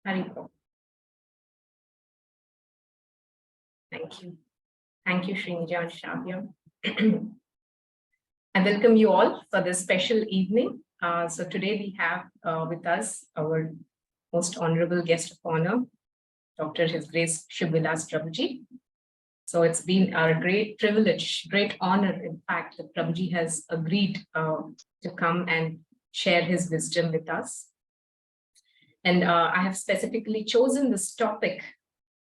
Hari Prabhu. Thank you. Thank you, Srinija and Shravya. I welcome you all for this special evening. So today we have with us our most honorable guest of honor, Dr. His Grace Shubha Vilas Prabhuji. So it's been a great privilege, great honor, in fact, that Prabhuji has agreed to come and share his wisdom with us. And I have specifically chosen this topic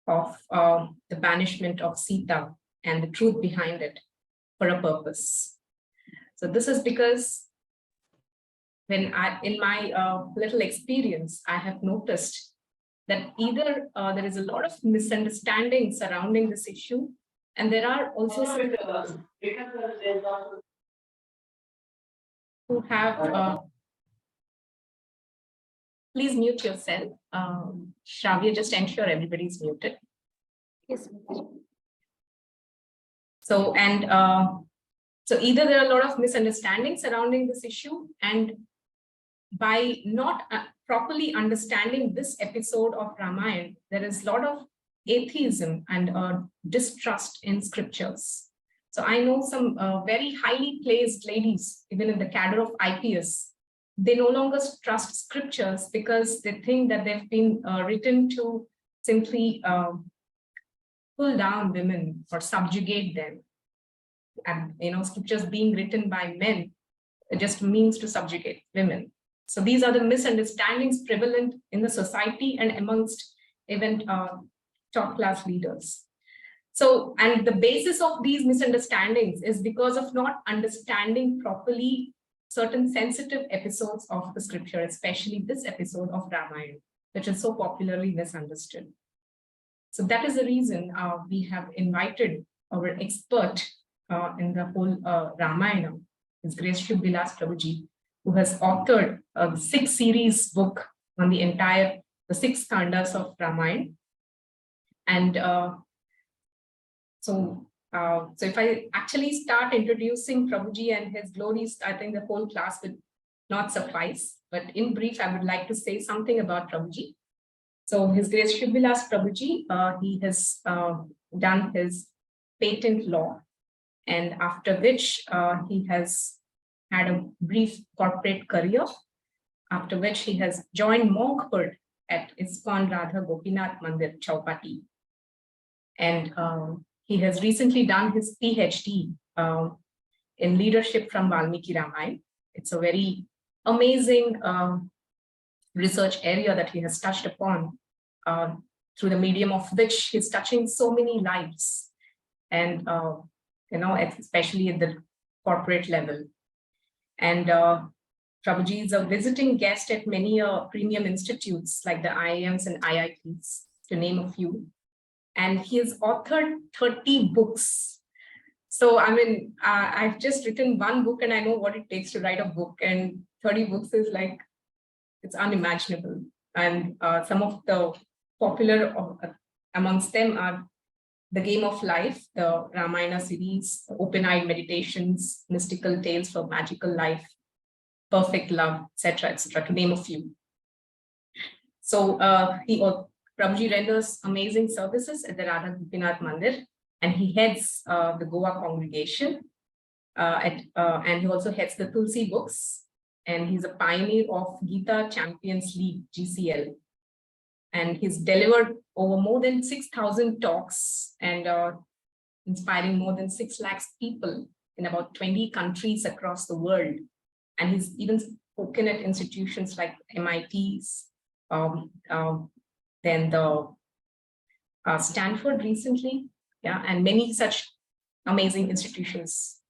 of the banishment of Sita and the truth behind it for a purpose. So this is because when in my little experience, I have noticed that either there is a lot of misunderstanding surrounding this issue, and there are also some who have, please mute yourself. Shravya, just ensure everybody's muted. Yes. So, so either there are a lot of misunderstandings surrounding this issue, and by not properly understanding this episode of Ramayana, there is a lot of atheism and distrust in scriptures. So I know some very highly placed ladies, even in the cadre of IPS, they no longer trust scriptures because they think that they've been written to simply pull down women or subjugate them. And scriptures being written by men, it just means to subjugate women. So these are the misunderstandings prevalent in the society and amongst even top class leaders. So, and the basis of these misunderstandings is because of not understanding properly certain sensitive episodes of the scripture, especially this episode of Ramayana, which is so popularly misunderstood. So that is the reason we have invited our expert in the whole Ramayana, His Grace Shubha Vilas Prabhuji, who has authored a 6-series book on the 6 kandas of Ramayana. And so if I actually start introducing Prabhuji and his glories, I think the whole class would not suffice. But in brief, I would like to say something about Prabhuji. So His Grace Shubha Vilas Prabhuji, he has done his patent law, and after which he has had a brief corporate career, after which he has joined monkhood at ISKCON Radha Gopinath Mandir, Chaupati. And he has recently done his PhD in leadership from Valmiki Ramayana. It's a very amazing research area that he has touched upon through the medium of which he's touching so many lives, and especially at the corporate level. And Prabhuji is a visiting guest at many premium institutes like the IIMs and IITs, to name a few. And he has authored 30 books. So, I mean, I've just written one book and I know what it takes to write a book, and 30 books is like, it's unimaginable. And some of the popular amongst them are The Game of Life, the Ramayana series, Open-Eyed Meditations, Mystical Tales for Magical Life, Perfect Love, etc., to name a few. So Prabhuji renders amazing services at the Radha Gopinath Mandir, and he heads the Goa congregation, and he also heads the Tulsi books, and he's a pioneer of Gita Champions League, GCL. And he's delivered over more than 6,000 talks and inspiring more than 6 lakhs people in about 20 countries across the world. And he's even spoken at institutions like MIT's, then the Stanford recently, and many such amazing institutions.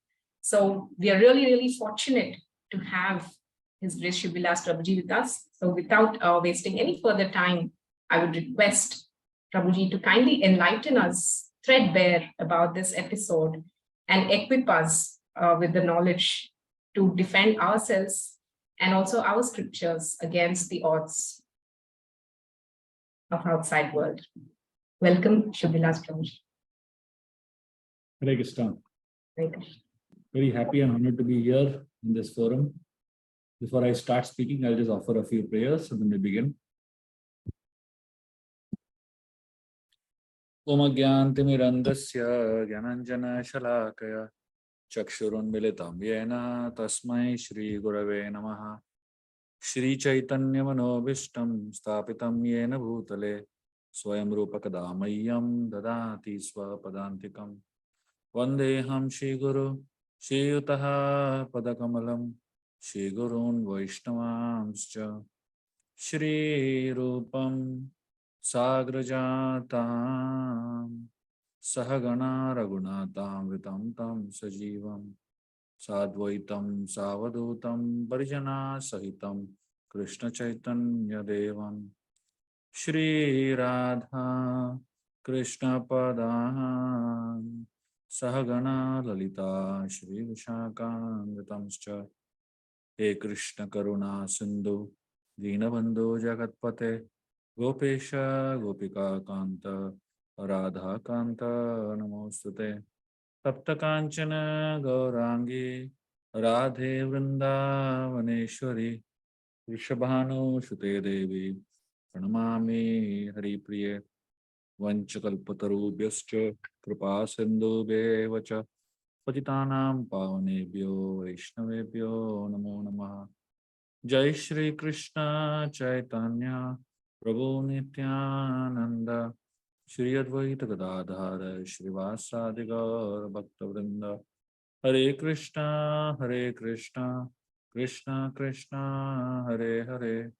So we are really, really fortunate to have His Grace Shubha Vilas Prabhuji with us. So without wasting any further time, I would request Prabhuji to kindly enlighten us threadbare about this episode and equip us with the knowledge to defend ourselves and also our scriptures against the odds of outside world. Welcome, Shubha Vilas Prabhuji. Hare Krishna. Very happy and honored to be here in this forum. Before I start speaking, I'll just offer a few prayers and then we begin. Omagyantimirandasya Gyananjana Shalakaya Chakshurunmilitam Yena Tasmai Shri Gurave Namaha Shri Chaitanya Manobishtam Stapitam Yena Bhutale Swayam Rupakadamayam Dadati Swapadantikam Vandeham Shri Guru Shri Yutaha Padakamalam Shri Gurun Vaishnavamscha Shri Rupam Sagrajatam Sahagana Raghunatam Vitam Tam Sajivam Sadvaitam Savadutam Parijana Sahitam Krishna Chaitanya Devam Shri Radha Krishna Padahan Sahagana Lalita Shri Vishakam He Krishna Karuna Sindhu Dinabandhu Jagatpate Gopesha Gopika Kanta Radha Kanta Namostute Tapta Kanchana Gaurangi Radhe Vrindavaneshwari Vrishabhanu Shute Devi Pranamami Hari Priye Vanchakalpatarubhyascha Kripa Sindhubhyevacha Patitanam Pavanebhyo Vaishnavebhyo Namo Namaha Jai Shri Krishna Chaitanya Prabhu Nityananda Shri Advaita Gadadhara Shrivasadi Gaur Bhaktavrinda Hare Krishna Krishna Krishna Hare Hare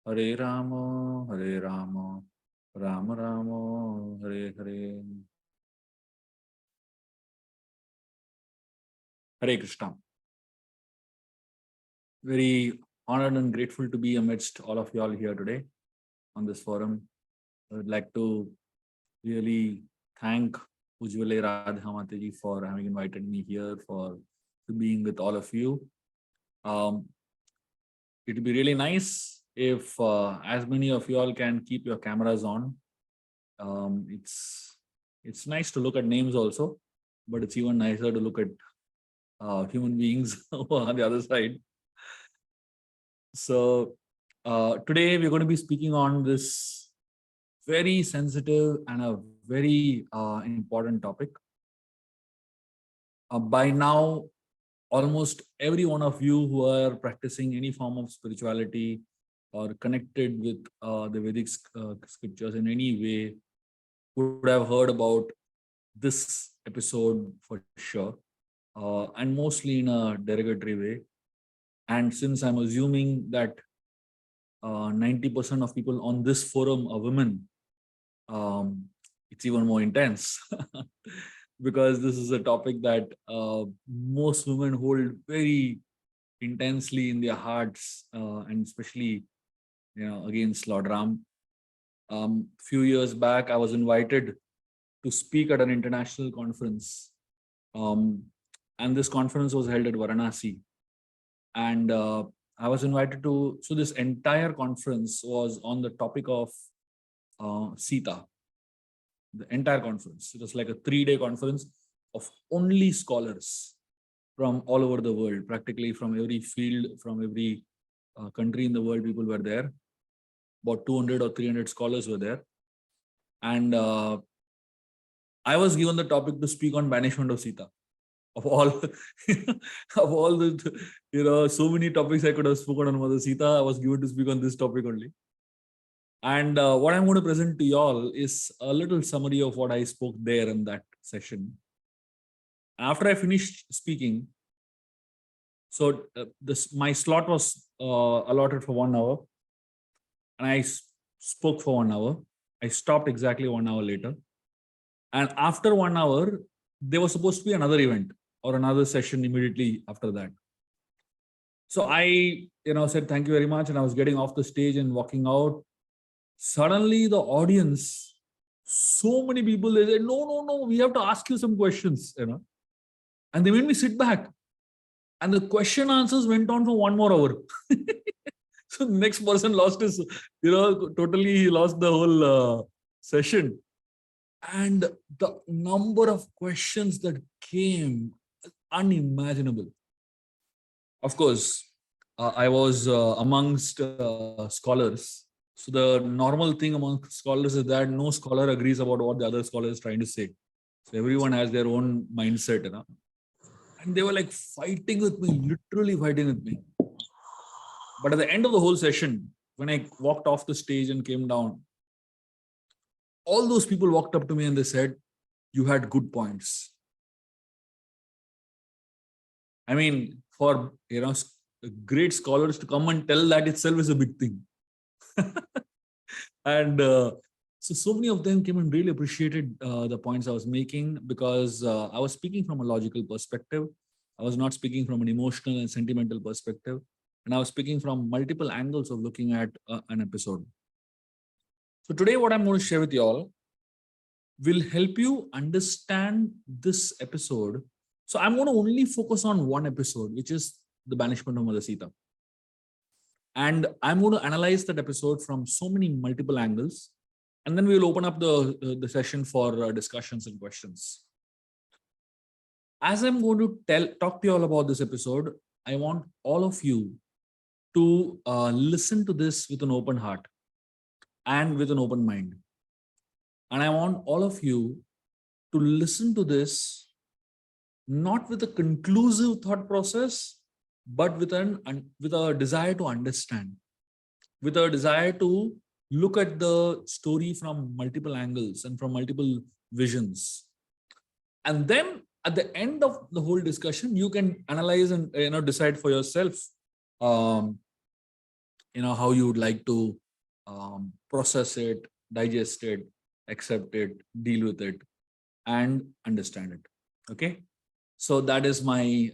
Hare Ramo Rama Ramo Hare Hare Hare Krishna. Very honored and grateful to be amidst all of you all here today on this forum. I would like to really thank Ujjvala Radhe DD for having invited me here for being with all of you. It would be really nice if as many of you all can keep your cameras on. It's nice to look at names also, but it's even nicer to look at human beings on the other side. So today we're going to be speaking on this very sensitive and a very important topic. By now, almost every one of you who are practicing any form of spirituality or connected with the Vedic scriptures in any way would have heard about this episode for sure, and mostly in a derogatory way. And since I'm assuming that 90% of people on this forum are women, it's even more intense because this is a topic that most women hold very intensely in their hearts, and especially, against Lord Ram. Few years back, I was invited to speak at an international conference, and this conference was held at Varanasi. And I was invited to, so this entire conference was on the topic of Sita. The entire conference. It was like a 3-day conference of only scholars from all over the world, practically from every field, from every country in the world, people were there. About 200 or 300 scholars were there. And I was given the topic to speak on banishment of Sita. Of all, of all the, so many topics I could have spoken on Mother Sita, I was given to speak on this topic only. And what I'm going to present to y'all is a little summary of what I spoke there in that session. After I finished speaking, so my slot was allotted for 1 hour, and I spoke for 1 hour. I stopped exactly 1 hour later. And after 1 hour, there was supposed to be another event or another session immediately after that. So I, said thank you very much, and I was getting off the stage and walking out. Suddenly the audience, so many people, they said, no, we have to ask you some questions, and they made me sit back, and the question answers went on for 1 more hour. So the next person lost his, totally he lost the whole session. And the number of questions that came, unimaginable. Of course, I was amongst scholars. So the normal thing among scholars is that no scholar agrees about what the other scholar is trying to say. So everyone has their own mindset, and they were like fighting with me, literally fighting with me. But at the end of the whole session, when I walked off the stage and came down, all those people walked up to me and they said, "You had good points." I mean, for great scholars to come and tell that itself is a big thing. And so many of them came and really appreciated the points I was making, because I was speaking from a logical perspective. I was not speaking from an emotional and sentimental perspective. And I was speaking from multiple angles of looking at an episode. So today, what I'm going to share with you all will help you understand this episode. So I'm going to only focus on one episode, which is the banishment of Mother Sita. And I'm going to analyze that episode from so many multiple angles. And then we'll open up the session for discussions and questions. As I'm going to talk to you all about this episode, I want all of you to listen to this with an open heart and with an open mind. And I want all of you to listen to this not with a conclusive thought process, but with a desire to understand, with a desire to look at the story from multiple angles and from multiple visions. And then at the end of the whole discussion, you can analyze and decide for yourself how you would like to process it, digest it, accept it, deal with it, and understand it. Okay. So that is my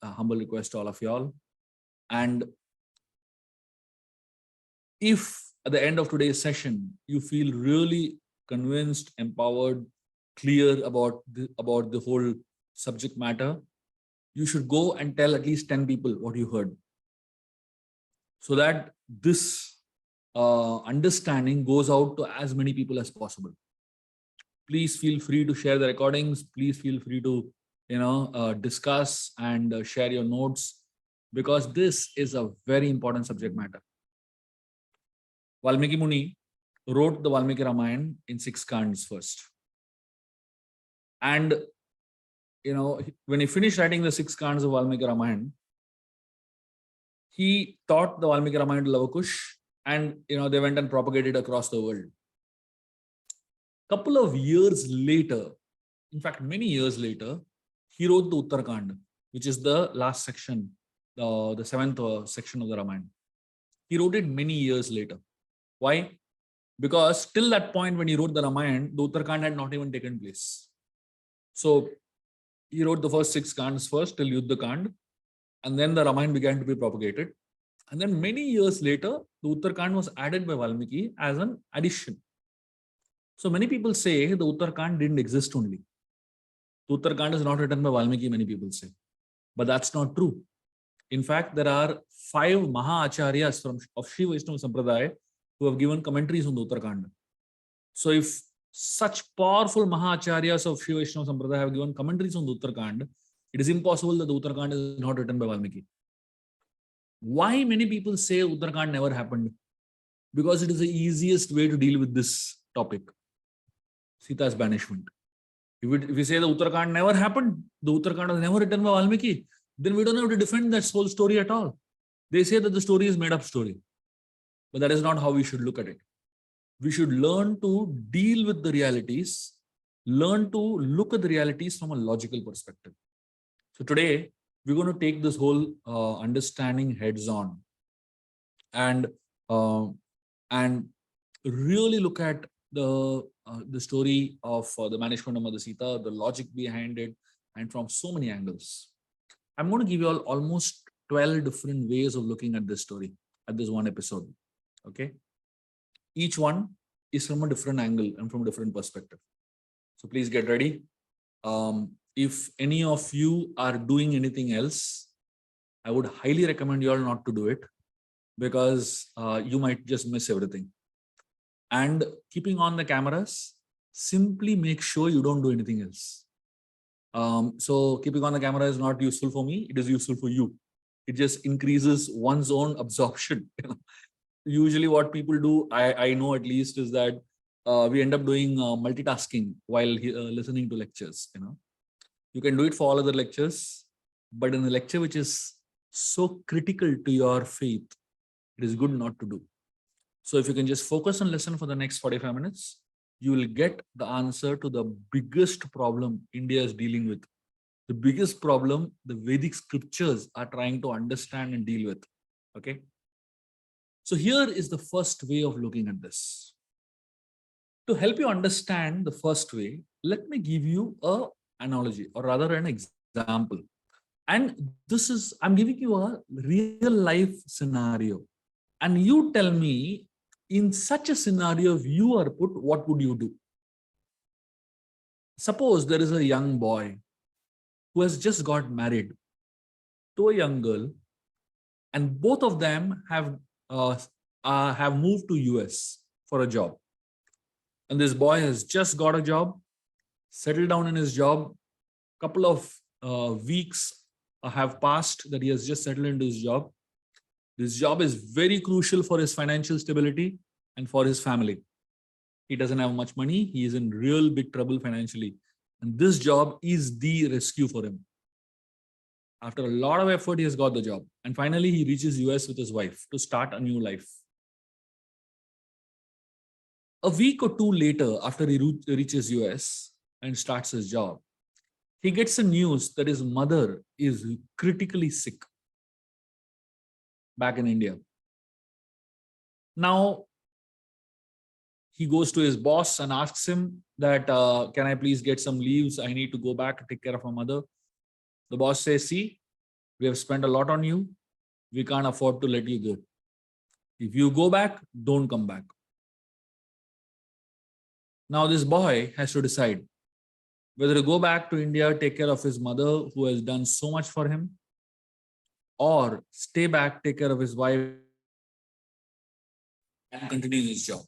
humble request to all of y'all. And if at the end of today's session, you feel really convinced, empowered, clear about the whole subject matter, you should go and tell at least 10 people what you heard, so that this understanding goes out to as many people as possible. Please feel free to share the recordings. Please feel free to discuss and share your notes, because this is a very important subject matter. Valmiki Muni wrote the Valmiki Ramayana in 6 kands first. And when he finished writing the 6 kands of Valmiki Ramayana, he taught the Valmiki Ramayana to Lavakush, and they went and propagated across the world. Couple of years later, in fact, many years later, he wrote the Uttarakand, which is the last section, the 7th section of the Ramayana. He wrote it many years later. Why? Because till that point when he wrote the Ramayana, the Uttarakand had not even taken place. So he wrote the first 6 kands first till Yuddha Kand, and then the Ramayana began to be propagated. And then many years later, the Uttarakand was added by Valmiki as an addition. So many people say the Uttarakand didn't exist only. The Uttarakand is not written by Valmiki, many people say. But that's not true. In fact, there are 5 Maha-acharyas of Shiva Vaishnava Sampradaya who have given commentaries on the Uttarakand. So if such powerful Maha-acharyas of Shiva Vaishnava Sampradaya have given commentaries on the Uttarakand, it is impossible that the Uttarakand is not written by Valmiki. Why many people say Uttarakand never happened? Because it is the easiest way to deal with this topic. Sita's banishment. If we say the Uttarakand never happened, the Uttarakand was never written by Valmiki, then we don't have to defend that whole story at all. They say that the story is made up story. But that is not how we should look at it. We should learn to deal with the realities, learn to look at the realities from a logical perspective. So today, we're going to take this whole understanding heads on and really look at the story of the banishment of Mother Sita, the logic behind it, and from so many angles. I'm going to give you all almost 12 different ways of looking at this story, at this one episode. Okay. Each one is from a different angle and from a different perspective. So please get ready. If any of you are doing anything else, I would highly recommend you all not to do it, because you might just miss everything. And keeping on the cameras, simply make sure you don't do anything else. So keeping on the camera is not useful for me. It is useful for you. It just increases one's own absorption. usually what people do, I know at least, is that we end up doing multitasking while listening to lectures. You can do it for all other lectures, but in a lecture which is so critical to your faith, it is good not to do. So if you can just focus and listen for the next 45 minutes, you will get the answer to the biggest problem India is dealing with. The biggest problem the Vedic scriptures are trying to understand and deal with. Okay. So here is the first way of looking at this. To help you understand the first way, let me give you an analogy, or rather an example. And this is, I'm giving you a real life scenario. And you tell me, in such a scenario, if you are put, what would you do? Suppose there is a young boy who has just got married to a young girl, and both of them have moved to US for a job. And this boy has just got a job, settled down in his job. Couple of weeks have passed that he has just settled into his job. This job is very crucial for his financial stability and for his family. He doesn't have much money. He is in real big trouble financially. And this job is the rescue for him. After a lot of effort, he has got the job. And finally, he reaches US with his wife to start a new life. A week or two later, after he reaches US and starts his job, he gets the news that his mother is critically sick back in India. Now, he goes to his boss and asks him that, can I please get some leaves? I need to go back and take care of my mother. The boss says, see, we have spent a lot on you. We can't afford to let you go. If you go back, don't come back. Now this boy has to decide whether to go back to India, take care of his mother who has done so much for him, or stay back, take care of his wife, and continue his job.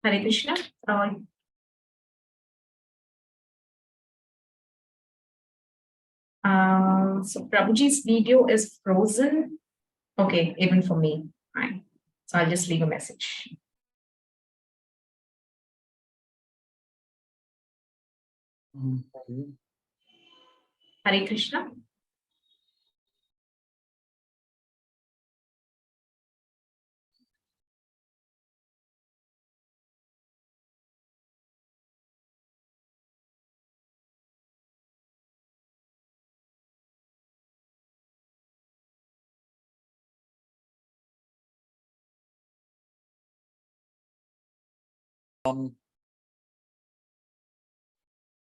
Hare Krishna. So Prabhuji's video is frozen. Okay, even for me. Fine. So I'll just leave a message. Hare Krishna.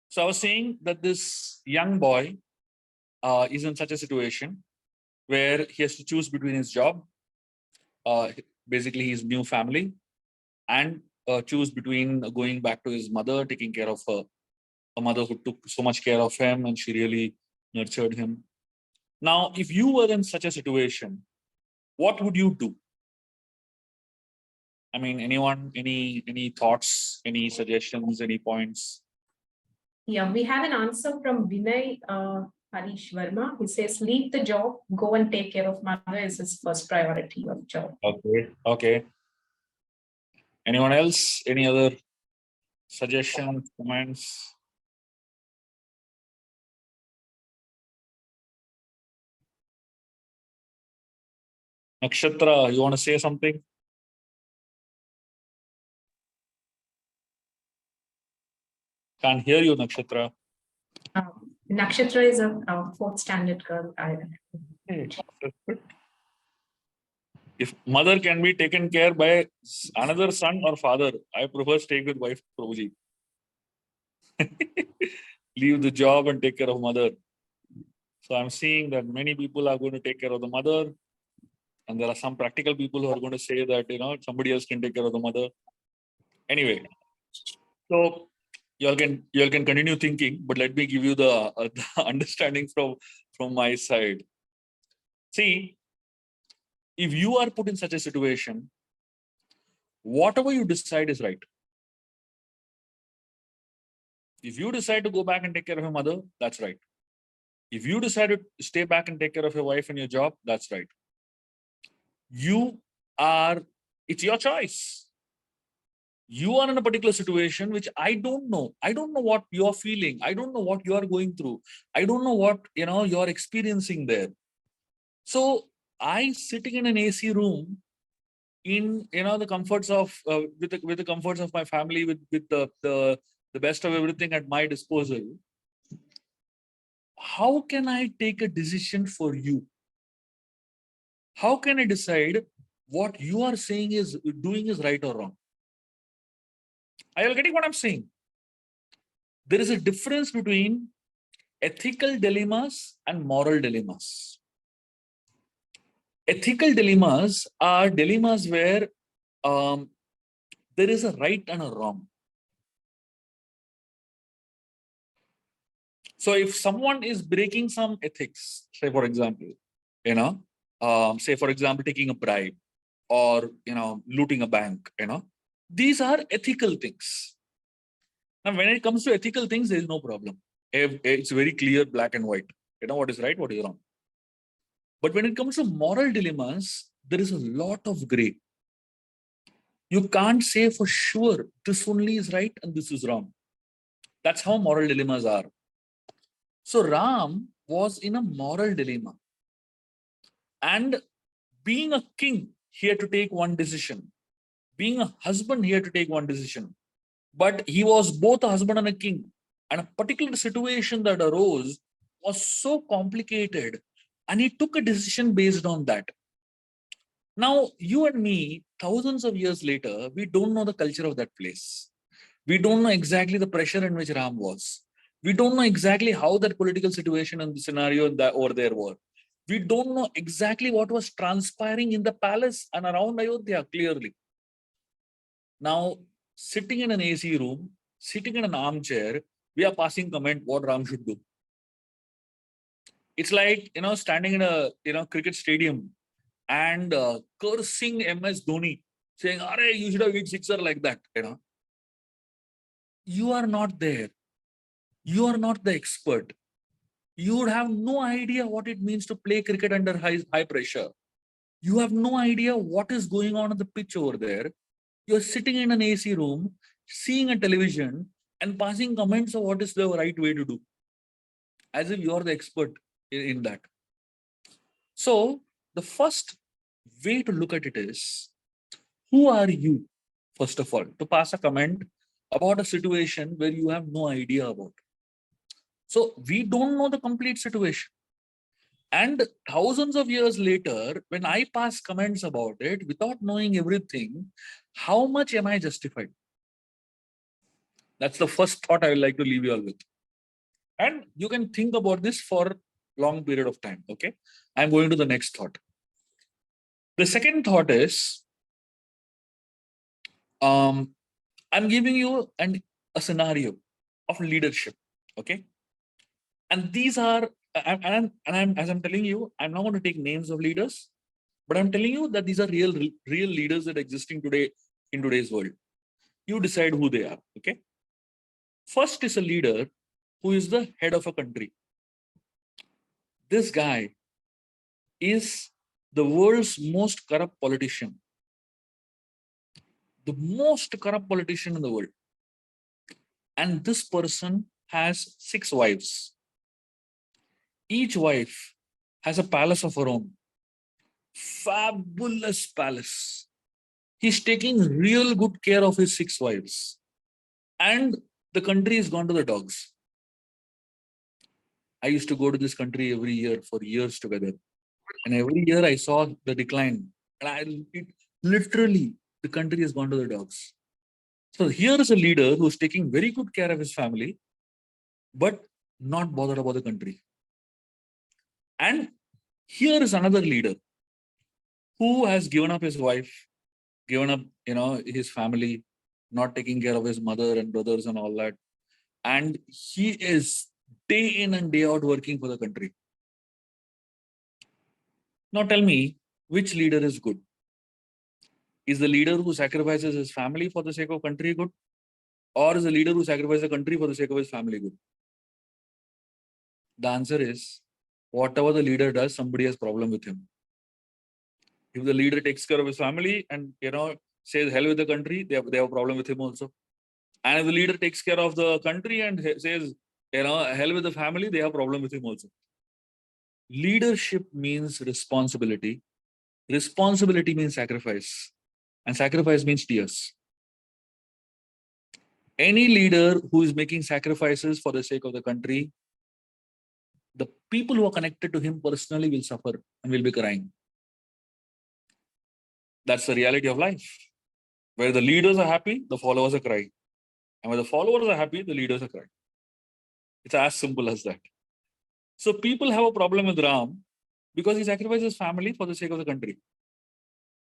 So I was saying that this young boy is in such a situation where he has to choose between his job, basically his new family, and choose between going back to his mother, taking care of her, a mother who took so much care of him and she really nurtured him. Now, if you were in such a situation, what would you do? I mean, anyone, any thoughts, any suggestions, any points? Yeah, we have an answer from Vinay Harish Verma, who says, leave the job, go and take care of mother is his first priority of job. Okay. Okay. Anyone else? Any other suggestions, comments? Nakshatra, you want to say something? Can't hear you, Nakshatra. Nakshatra is a fourth standard girl. If mother can be taken care by another son or father, I prefer staying with wife, Prabhuji. Leave the job and take care of mother. So I'm seeing that many people are going to take care of the mother, and there are some practical people who are going to say that somebody else can take care of the mother. Anyway, so you all can continue thinking, but let me give you the understanding from my side. See, if you are put in such a situation, Whatever you decide is right. If you decide to go back and take care of your mother, that's right. If you decide to stay back and take care of your wife and your job, that's right. It's your choice. You are in a particular situation which I don't know. I don't know what you're feeling. I don't know what you're going through. I don't know what you're experiencing there. So I sitting in an AC room in the comforts of with the comforts of my family, with the best of everything at my disposal. How can I take a decision for you? How can I decide what you are saying is doing is right or wrong? Are you getting what I'm saying? There is a difference between ethical dilemmas and moral dilemmas. Ethical dilemmas are dilemmas where there is a right and a wrong. So if someone is breaking some ethics, say for example, taking a bribe or looting a bank, these are ethical things. Now, when it comes to ethical things, there is no problem. It's very clear, black and white. What is right, what is wrong. But when it comes to moral dilemmas, there is a lot of gray. You can't say for sure this only is right and this is wrong. That's how moral dilemmas are. So Ram was in a moral dilemma. And being a king, he had to take one decision. Being a husband, he had to take one decision. But he was both a husband and a king. And a particular situation that arose was so complicated. And he took a decision based on that. Now, you and me, thousands of years later, we don't know the culture of that place. We don't know exactly the pressure in which Ram was. We don't know exactly how that political situation and the scenario that over there were. We don't know exactly what was transpiring in the palace and around Ayodhya clearly. Now, sitting in an AC room, sitting in an armchair, we are passing comment what Ram should do. It's like, standing in a cricket stadium and cursing MS Dhoni, saying, "Are you should have hit sixer like that." You are not there. You are not the expert. You would have no idea what it means to play cricket under high pressure. You have no idea what is going on the pitch over there. You're sitting in an AC room, seeing a television, and passing comments of what is the right way to do, as if you're the expert in that. So the first way to look at it is, who are you, first of all, to pass a comment about a situation where you have no idea about? So we don't know the complete situation. And thousands of years later, when I pass comments about it without knowing everything, how much am I justified? That's the first thought I would like to leave you all with. And you can think about this for a long period of time. Okay. I'm going to the next thought. The second thought is, I'm giving you a scenario of leadership. Okay. And these are, as I'm telling you, I'm not going to take names of leaders, but I'm telling you that these are real leaders that are existing today in today's world. You decide who they are. Okay. First is a leader who is the head of a country. This guy is the world's most corrupt politician. The most corrupt politician in the world. And this person has 6 wives. Each wife has a palace of her own. Fabulous palace. He's taking real good care of his 6 wives. And the country has gone to the dogs. I used to go to this country every year for years together. And every year I saw the decline. And literally, the country has gone to the dogs. So here is a leader who's taking very good care of his family, but not bothered about the country. And here is another leader who has given up his wife, given up, his family, not taking care of his mother and brothers and all that. And he is day in and day out working for the country. Now tell me, which leader is good? Is the leader who sacrifices his family for the sake of country good? Or is the leader who sacrifices the country for the sake of his family good? The answer is, whatever the leader does, somebody has problem with him. If the leader takes care of his family and says hell with the country, they have a problem with him also. And if the leader takes care of the country and says hell with the family, they have a problem with him also. Leadership means responsibility. Responsibility means sacrifice. And sacrifice means tears. Any leader who is making sacrifices for the sake of the country, the people who are connected to him personally will suffer and will be crying. That's the reality of life. Where the leaders are happy, the followers are crying. And where the followers are happy, the leaders are crying. It's as simple as that. So people have a problem with Ram because he sacrificed his family for the sake of the country.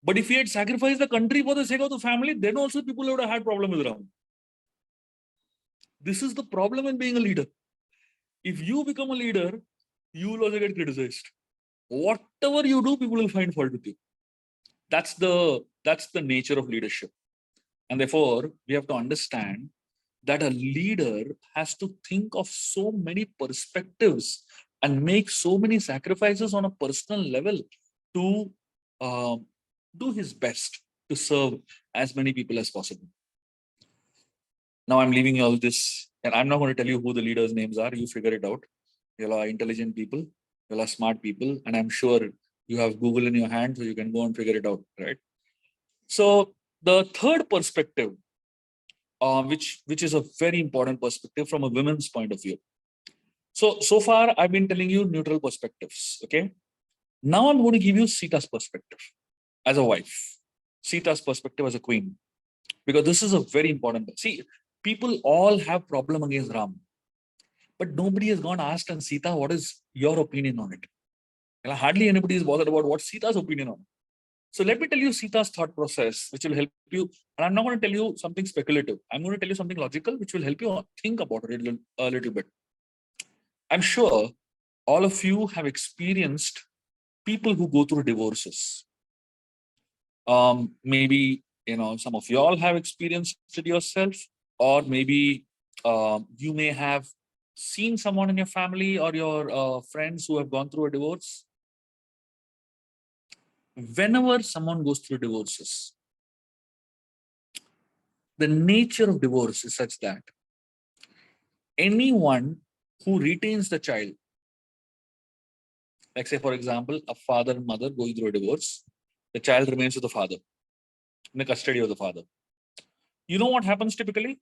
But if he had sacrificed the country for the sake of the family, then also people would have had problem with Ram. This is the problem in being a leader. If you become a leader, you will also get criticized. Whatever you do, people will find fault with you. That's the nature of leadership. And therefore, we have to understand that a leader has to think of so many perspectives and make so many sacrifices on a personal level to do his best to serve as many people as possible. Now I'm leaving you all this, and I'm not going to tell you who the leaders' names are. You figure it out. You are intelligent people, you are smart people, and I'm sure you have Google in your hand, so you can go and figure it out, right? So the third perspective, which is a very important perspective from a women's point of view. So far, I've been telling you neutral perspectives, okay? Now I'm going to give you Sita's perspective as a wife, Sita's perspective as a queen, because this is a very important. See, people all have problem against Ram, but nobody has gone asked and Sita, what is your opinion on it? And hardly anybody is bothered about what Sita's opinion on it. So let me tell you Sita's thought process, which will help you. And I'm not going to tell you something speculative. I'm going to tell you something logical, which will help you think about it a little bit. I'm sure all of you have experienced people who go through divorces. Maybe, some of you all have experienced it yourself, or maybe you may have seen someone in your family or your friends who have gone through a divorce. Whenever someone goes through divorces, the nature of divorce is such that anyone who retains the child, like say for example, a father and mother going through a divorce, the child remains with the father, in the custody of the father. You know what happens typically?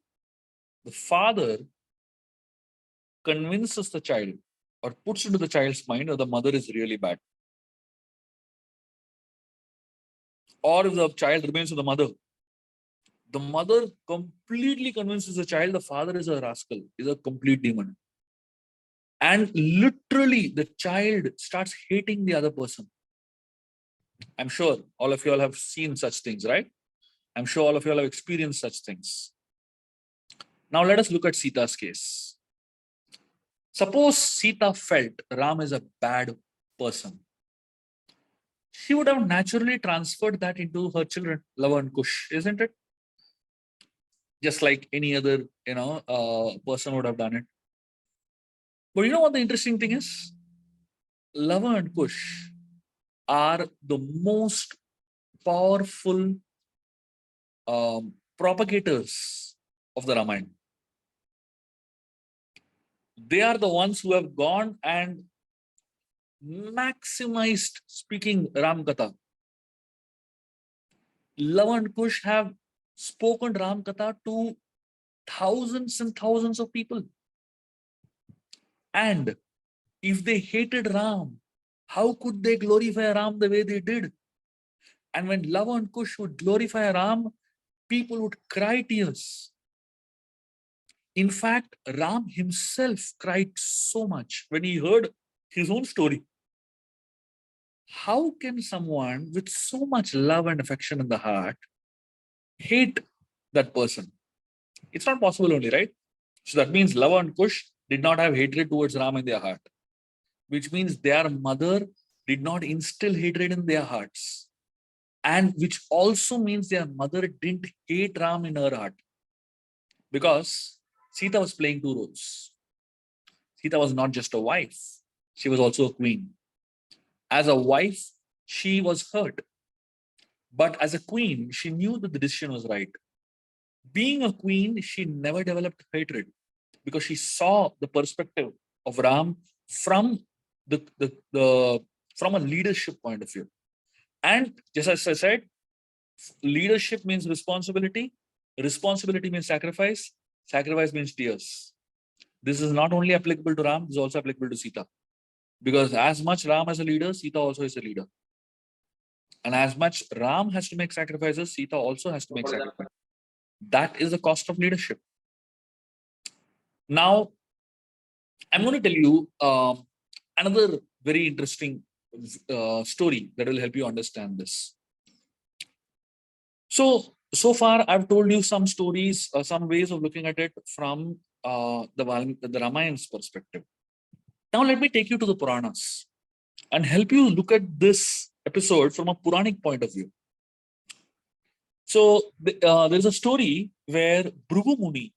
The father convinces the child or puts into the child's mind that the mother is really bad. Or if the child remains with the mother completely convinces the child the father is a rascal, is a complete demon. And literally the child starts hating the other person. I'm sure all of you all have seen such things, right? I'm sure all of you all have experienced such things. Now let us look at Sita's case. Suppose Sita felt Ram is a bad person. She would have naturally transferred that into her children, Lava and Kush, isn't it? Just like any other, person would have done it. But you know what the interesting thing is? Lava and Kush are the most powerful propagators of the Ramayana. They are the ones who have gone and maximized speaking Ram Katha. Lava and Kush have spoken Ram Katha to thousands and thousands of people. And if they hated Ram, how could they glorify Ram the way they did? And when Lava and Kush would glorify Ram, people would cry tears. In fact, Ram himself cried so much when he heard his own story. How can someone with so much love and affection in the heart hate that person? It's not possible only, right? So that means Lava and Kush did not have hatred towards Ram in their heart, which means their mother did not instill hatred in their hearts. And which also means their mother didn't hate Ram in her heart, because Sita was playing two roles. Sita was not just a wife, she was also a queen. As a wife, she was hurt. But as a queen, she knew that the decision was right. Being a queen, she never developed hatred because she saw the perspective of Ram from the from a leadership point of view. And just as I said, leadership means responsibility. Responsibility means sacrifice. Sacrifice means tears. This is not only applicable to Ram, this is also applicable to Sita. Because as much Ram as a leader, Sita also is a leader. And as much Ram has to make sacrifices, Sita also has to make sacrifices. That is the cost of leadership. Now, I'm going to tell you another very interesting story that will help you understand this. So far, I've told you some stories, some ways of looking at it from the Ramayan's perspective. Now, let me take you to the Puranas and help you look at this episode from a Puranic point of view. So, there's a story where Bhrigu Muni,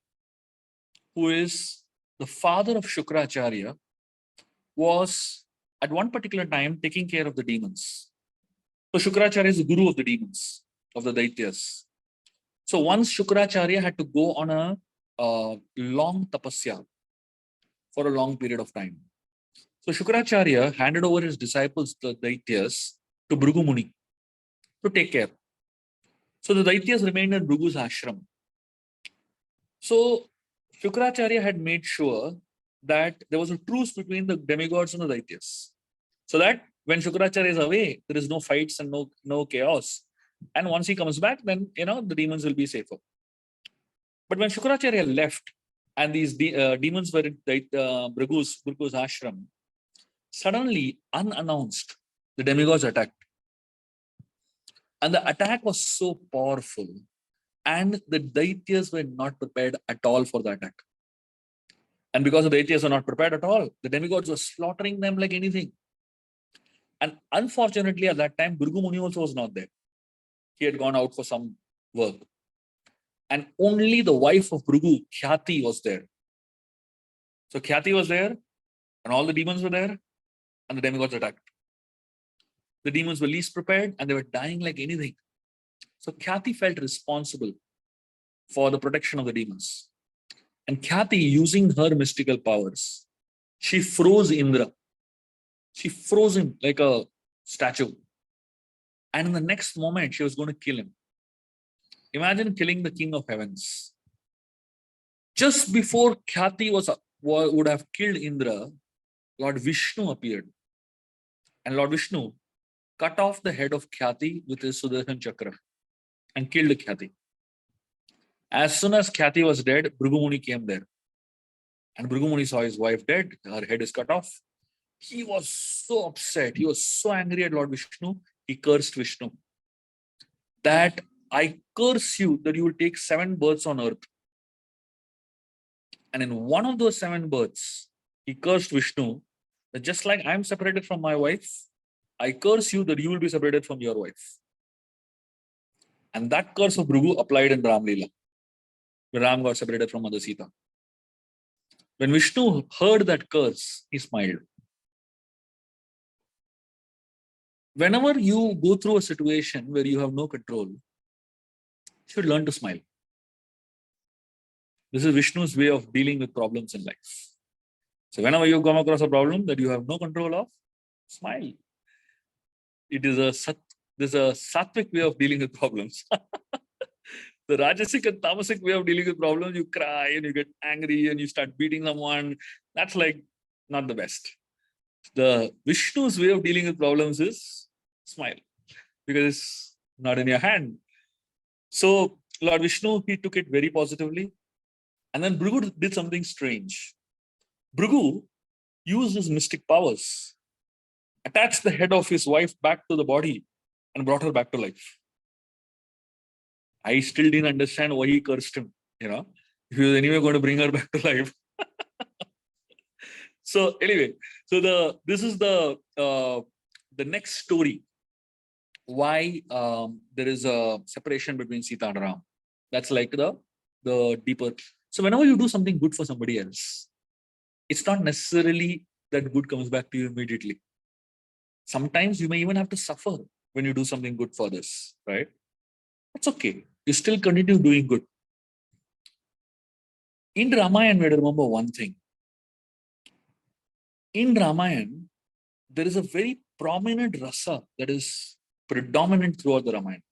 who is the father of Shukracharya, was at one particular time taking care of the demons. So Shukracharya is the guru of the demons, of the Daityas. So once Shukracharya had to go on a long tapasya for a long period of time. So Shukracharya handed over his disciples, the Daityas, to Bhrigu Muni to take care. So the Daityas remained in Bhrigu's ashram. So Shukracharya had made sure that there was a truce between the demigods and the Daityas. So that when Shukracharya is away, there is no fights and no chaos. And once he comes back, then the demons will be safer. But when Shukracharya left and these demons were in Bhrigu's ashram, suddenly, unannounced, the demigods attacked. And the attack was so powerful, and the Daityas were not prepared at all for the attack. And because the Daityas were not prepared at all, the demigods were slaughtering them like anything. And unfortunately, at that time, Bhrigu Muni also was not there. He had gone out for some work. And only the wife of Bhrigu, Khyati, was there. So Khyati was there, and all the demons were there, and the demigods attacked. The demons were least prepared, and they were dying like anything. So Khyati felt responsible for the protection of the demons. And Khyati, using her mystical powers, she froze Indra. She froze him like a statue. And in the next moment, she was going to kill him. Imagine killing the king of heavens. Just before Khyati would have killed Indra, Lord Vishnu appeared. And Lord Vishnu cut off the head of Khyati with his Sudarshan Chakra and killed Khyati. As soon as Khyati was dead, Bhrigu Muni came there. And Bhrigu Muni saw his wife dead, her head is cut off. He was so upset. He was so angry at Lord Vishnu. He cursed Vishnu. That I curse you that you will take 7 births on earth. And in one of those 7 births, he cursed Vishnu that just like I am separated from my wife, I curse you that you will be separated from your wife. And that curse of Bhrigu applied in Ram Leela, when Ram got separated from Mother Sita. When Vishnu heard that curse, he smiled. Whenever you go through a situation where you have no control, you should learn to smile. This is Vishnu's way of dealing with problems in life. So whenever you come across a problem that you have no control of, smile. It is a sattvic way of dealing with problems. The Rajasic and Tamasic way of dealing with problems, you cry and you get angry and you start beating someone. That's like not the best. The Vishnu's way of dealing with problems is smile, because it's not in your hand. So Lord Vishnu, he took it very positively. And then Bhrigu did something strange. Bhrigu used his mystic powers, attached the head of his wife back to the body, and brought her back to life. I still didn't understand why he cursed him, if he was anyway going to bring her back to life. So anyway, so this is the next story why there is a separation between Sita and Ram. That's like the deeper. So whenever you do something good for somebody else, it's not necessarily that good comes back to you immediately. Sometimes you may even have to suffer when you do something good for this, right? That's okay. You still continue doing good. In Ramayana, we have to remember one thing. In Ramayana, there is a very prominent rasa that is predominant throughout the Ramayana.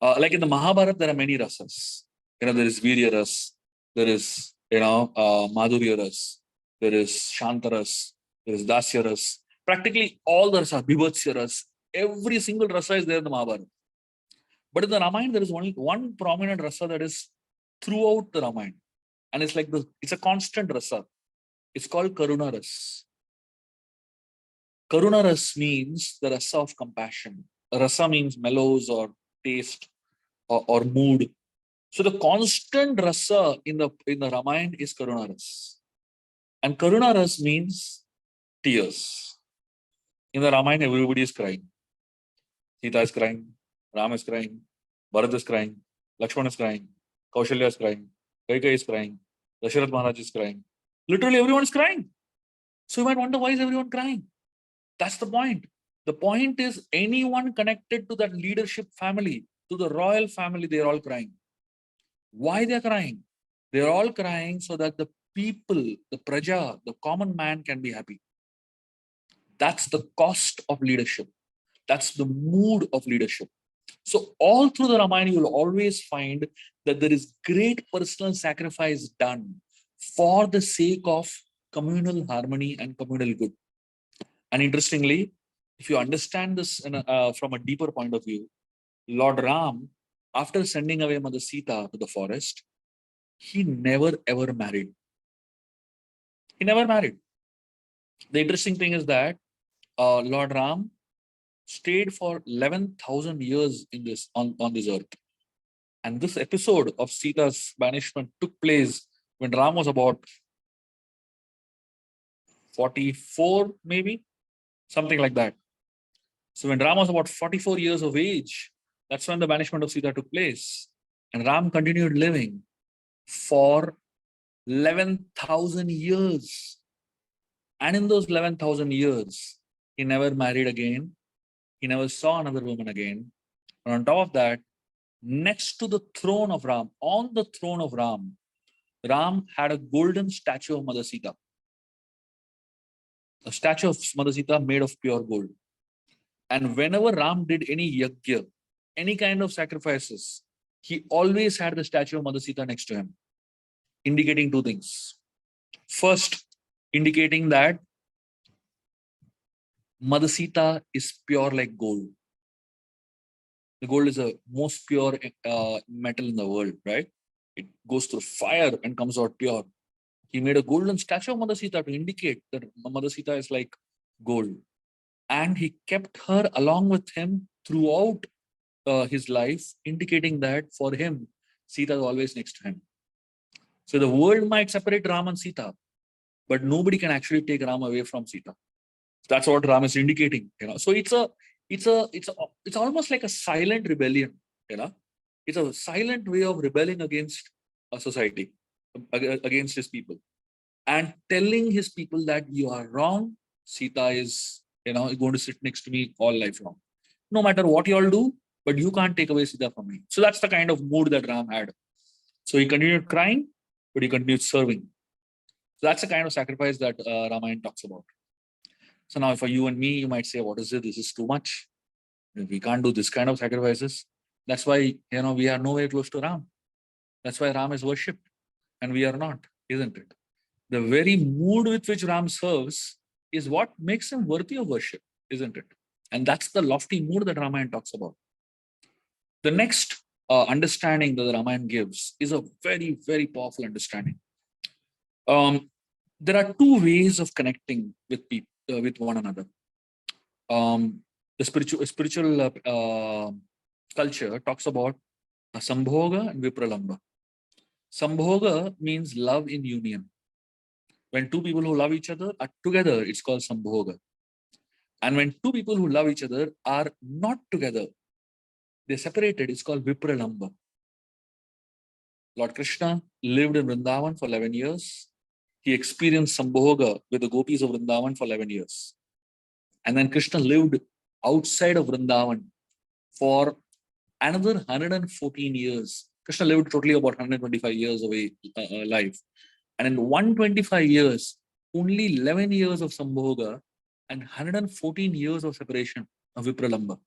Like in the Mahabharata, there are many rasas. There is Virya ras, there is, Madhurya ras, there is Shanta ras, there is Dasya ras. Practically all the rasas, Bibhatsya ras, every single rasa is there in the Mahabharata. But in the Ramayana, there is only one prominent rasa that is throughout the Ramayana. And it's like it's a constant rasa. It's called Karuna ras. Karuna ras means the rasa of compassion. Rasa means mellows or taste or mood. So the constant rasa in the Ramayana is Karuna ras. And Karuna ras means tears. In the Ramayana, everybody is crying. Sita is crying, Ram is crying, Bharat is crying, Lakshmana is crying, Kaushalya is crying, Kaikeyi is crying, Dasharath Maharaj is crying. Literally everyone is crying. So you might wonder, why is everyone crying? That's the point. The point is, anyone connected to that leadership family, to the royal family, they're all crying. Why they're crying? They're all crying so that the people, the praja, the common man can be happy. That's the cost of leadership. That's the mood of leadership. So all through the Ramayana, you will always find that there is great personal sacrifice done for the sake of communal harmony and communal good. And interestingly, if you understand this from a deeper point of view, Lord Ram, after sending away Mother Sita to the forest, he never ever married. He never married. The interesting thing is that Lord Ram stayed for 11,000 years in this on this earth. And this episode of Sita's banishment took place when Ram was about 44, maybe, something like that. So when Ram was about 44 years of age, that's when the banishment of Sita took place. And Ram continued living for 11,000 years. And in those 11,000 years, he never married again. He never saw another woman again. And on top of that, next to the throne of Ram, on the throne of Ram, Ram had a golden statue of Mother Sita. A statue of Mother Sita made of pure gold. And whenever Ram did any yajna, any kind of sacrifices, he always had the statue of Mother Sita next to him, indicating two things. First, indicating that Mother Sita is pure like gold. The gold is the most pure metal in the world, right? It goes through fire and comes out pure. He made a golden statue of Mother Sita to indicate that Mother Sita is like gold. And he kept her along with him throughout his life, indicating that for him, Sita is always next to him. So the world might separate Ram and Sita, but nobody can actually take Ram away from Sita. That's what Ram is indicating. So it's almost like a silent rebellion. It's a silent way of rebelling against a society, against his people, and telling his people that you are wrong. Sita is going to sit next to me all life long, no matter what you all do, but you can't take away Sita from me. So that's the kind of mood that Ram had. So he continued crying, but he continued serving. So that's the kind of sacrifice that Ramayana talks about. So now for you and me, you might say, what is it? This is too much. We can't do this kind of sacrifices. That's why, we are nowhere close to Ram. That's why Ram is worshipped and we are not, isn't it? The very mood with which Ram serves is what makes him worthy of worship, isn't it? And that's the lofty mood that Ramayana talks about. The next understanding that the Ramayana gives is a very, very powerful understanding. There are two ways of connecting with people, with one another. The spiritual culture talks about Sambhoga and Vipralamba. Sambhoga means love in union. When two people who love each other are together, it's called Sambhoga. And when two people who love each other are not together, they're separated, it's called Vipralamba. Lord Krishna lived in Vrindavan for 11 years. He experienced Sambhoga with the gopis of Vrindavan for 11 years. And then Krishna lived outside of Vrindavan for another 114 years. Krishna lived totally about 125 years of life. And in 125 years, only 11 years of Sambhoga and 114 years of separation of Vipralamba.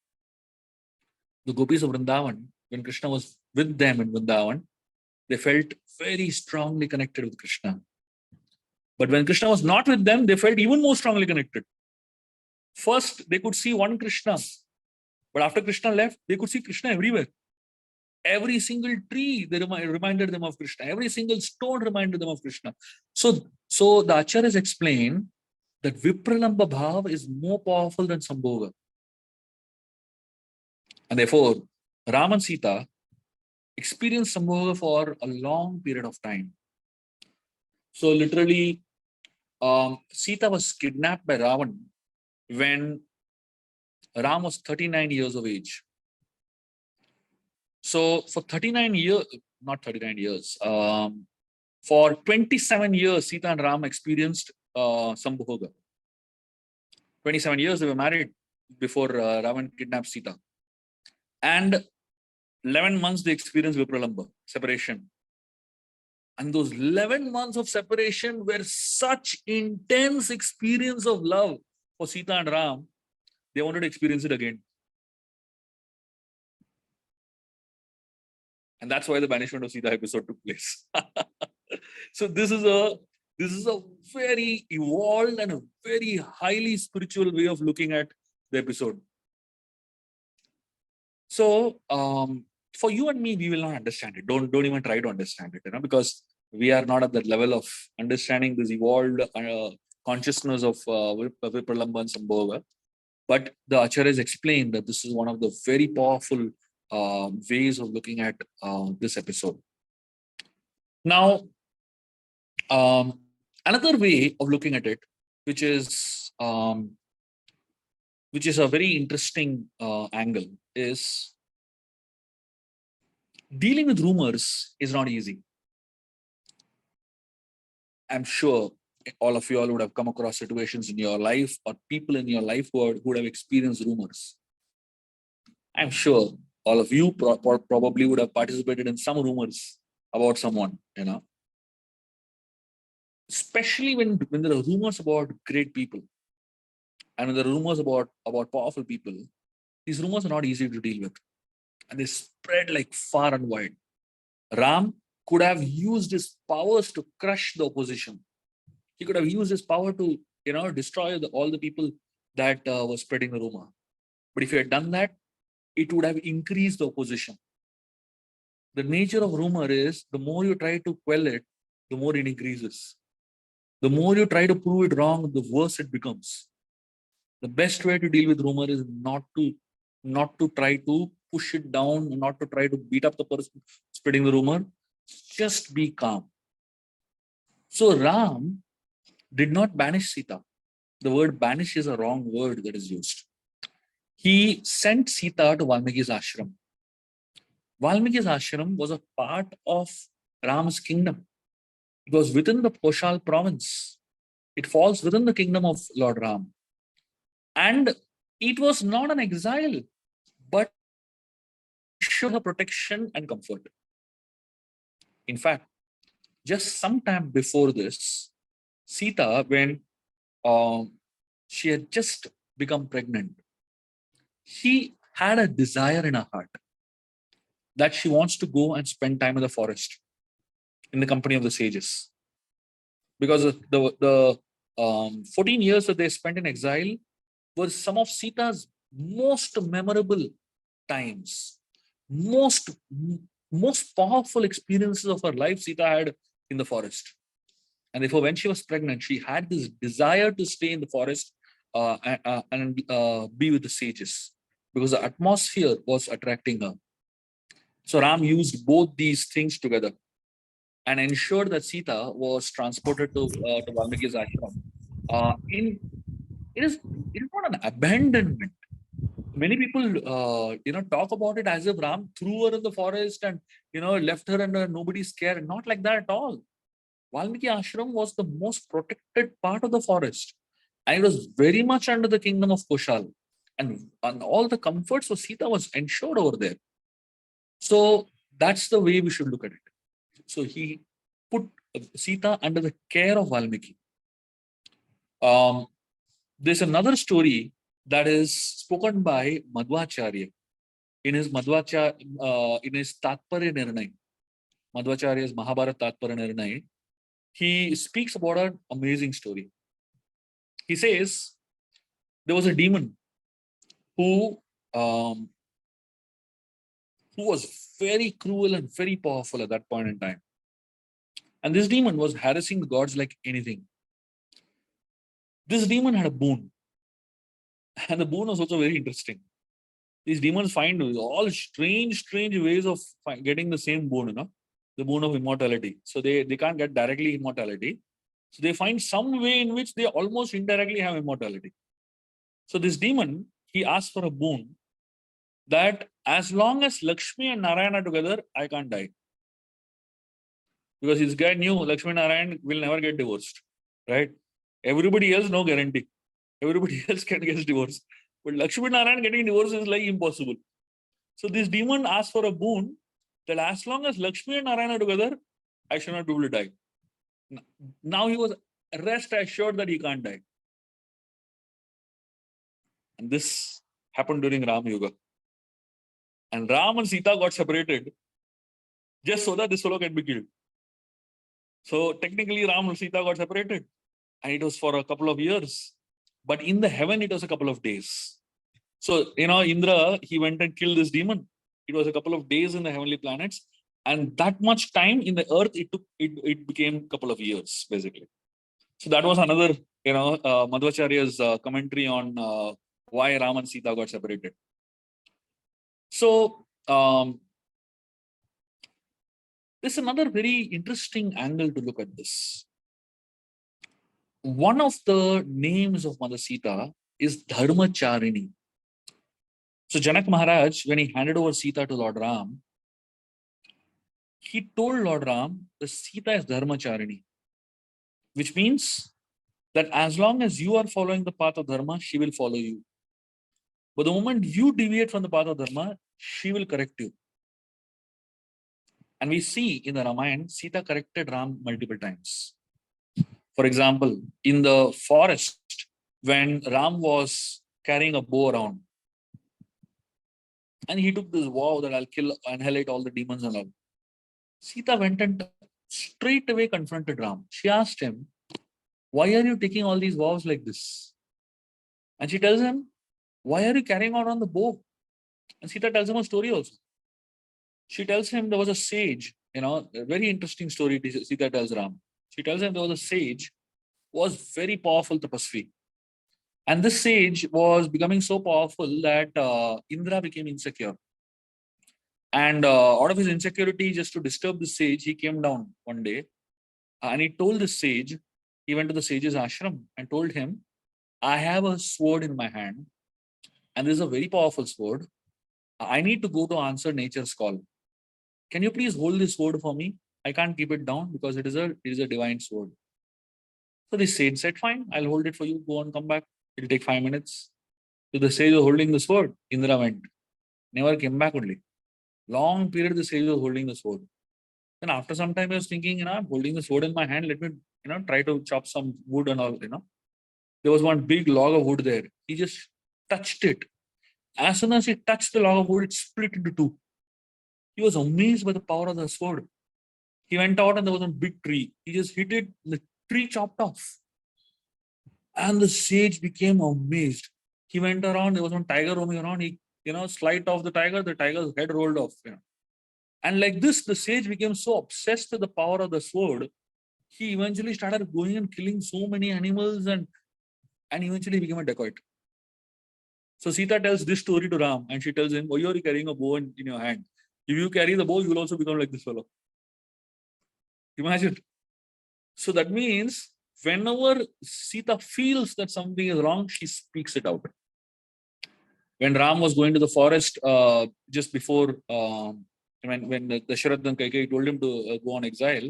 The gopis of Vrindavan, when Krishna was with them in Vrindavan, they felt very strongly connected with Krishna. But when Krishna was not with them, they felt even more strongly connected. First, they could see one Krishna, but after Krishna left, they could see Krishna everywhere. Every single tree they reminded them of Krishna. Every single stone reminded them of Krishna. So the Acharyas explain that Vipralamba Bhav is more powerful than Sambhoga. And therefore, Ram and Sita experienced Sambhoga for a long period of time. So literally, Sita was kidnapped by Ravan when Ram was 39 years of age. So for 39 years, not 39 years, for 27 years, Sita and Ram experienced Sambhoga. 27 years they were married before Ravan kidnapped Sita. And 11 months they experienced Vipralamba, separation. And those 11 months of separation were such intense experience of love for Sita and Ram, they wanted to experience it again. And that's why the banishment of Sita episode took place. So this is a very evolved and a very highly spiritual way of looking at the episode. So for you and me, we will not understand it. Don't even try to understand it, because we are not at that level of understanding this evolved consciousness of Vipralamba and Sambhoga. But the Acharyas explain that this is one of the very powerful ways of looking at this episode. Now, another way of looking at it, which is a very interesting angle, is dealing with rumors is not easy. I'm sure all of you all would have come across situations in your life or people in your life who would have experienced rumors. I'm sure all of you probably would have participated in some rumors about someone, Especially when there are rumors about great people and when there are rumors about powerful people, these rumors are not easy to deal with. And they spread like far and wide. Ram could have used his powers to crush the opposition. He could have used his power to, destroy all the people that were spreading the rumor. But if he had done that, it would have increased the opposition. The nature of rumor is the more you try to quell it, the more it increases. The more you try to prove it wrong, the worse it becomes. The best way to deal with rumor is not to try to push it down, not to try to beat up the person spreading the rumor. Just be calm. So Ram did not banish Sita. The word banish is a wrong word that is used. He sent Sita to Valmiki's ashram. Valmiki's ashram was a part of Ram's kingdom. It was within the Koshal province. It falls within the kingdom of Lord Ram. And it was not an exile, but showed her protection and comfort. In fact, just some time before this, Sita, when she had just become pregnant, she had a desire in her heart that she wants to go and spend time in the forest in the company of the sages. Because the 14 years that they spent in exile were some of Sita's most memorable times, most powerful experiences of her life Sita had in the forest. And therefore, when she was pregnant, she had this desire to stay in the forest and be with the sages, because the atmosphere was attracting her. So Ram used both these things together and ensured that Sita was transported to Valmiki's ashram. it is not an abandonment. Many people, talk about it as if Ram threw her in the forest and, left her and nobody's scared. Not like that at all. Valmiki Ashram was the most protected part of the forest. And it was very much under the kingdom of Kushal. And all the comforts of Sita was ensured over there. So that's the way we should look at it. So he put Sita under the care of Valmiki. There's another story that is spoken by Madhvacharya in his in his Tatparya Nirnay. Madhvacharya's Mahabharata Tatparya Nirnay. He speaks about an amazing story. He says there was a demon who was very cruel and very powerful at that point in time. And this demon was harassing the gods like anything. This demon had a boon. And the boon was also very interesting. These demons find all strange ways of getting the same boon, the boon of immortality. So they can't get directly immortality. So they find some way in which they almost indirectly have immortality. So this demon, he asked for a boon that as long as Lakshmi and Narayana are together, I can't die. Because this guy knew Lakshmi and Narayana will never get divorced, right? Everybody else, no guarantee. Everybody else can get divorced. But Lakshmi and Narayana getting divorced is like impossible. So this demon asked for a boon that as long as Lakshmi and Narayana are together, I shall not be able to die. Now he was rest assured that he can't die. And this happened during Ram Yuga. And Ram and Sita got separated just so that this fellow can be killed. So technically Ram and Sita got separated. And it was for a couple of years. But in the heaven, it was a couple of days. So, Indra, he went and killed this demon. It was a couple of days in the heavenly planets. And that much time in the earth, it became a couple of years, basically. So that was another, Madhvacharya's commentary on why Ram and Sita got separated. So, there's another very interesting angle to look at this. One of the names of Mother Sita is Dharmacharini. So Janak Maharaj, when he handed over Sita to Lord Ram, he told Lord Ram that Sita is Dharmacharini, which means that as long as you are following the path of Dharma, she will follow you. But the moment you deviate from the path of Dharma, she will correct you. And we see in the Ramayana, Sita corrected Ram multiple times. For example, in the forest, when Ram was carrying a bow around, and he took this vow that I'll annihilate all the demons and all. Sita went and straight away confronted Ram. She asked him, why are you taking all these vows like this? And she tells him, why are you carrying on the bow? And Sita tells him a story also. She tells him there was a sage, a very interesting story Sita tells Ram. She tells him there was a sage who was very powerful tapasvi. And this sage was becoming so powerful that Indra became insecure. And out of his insecurity, just to disturb the sage, he came down one day and he told the sage, he went to the sage's ashram and told him, I have a sword in my hand and this is a very powerful sword. I need to go to answer nature's call. Can you please hold this sword for me? I can't keep it down because it is a divine sword. So the sage said, fine, I'll hold it for you. Go on, come back. It'll take 5 minutes. So the sage was holding the sword. Indra went. Never came back only. Long period the sage was holding the sword. Then after some time, I was thinking, I'm holding the sword in my hand. Let me, try to chop some wood and all, There was one big log of wood there. He just touched it. As soon as he touched the log of wood, it split into two. He was amazed by the power of the sword. He went out and there was a big tree. He just hit it, the tree chopped off. And the sage became amazed. He went around, there was one tiger roaming around. He, slight off the tiger's head rolled off. And like this, the sage became so obsessed with the power of the sword, he eventually started going and killing so many animals and eventually became a dacoit. So Sita tells this story to Ram and she tells him, oh, you're carrying a bow in your hand. If you carry the bow, you will also become like this fellow. Imagine. So that means whenever Sita feels that something is wrong, she speaks it out. When Ram was going to the forest just before, when Dasharath and Kaikeyi told him to go on exile,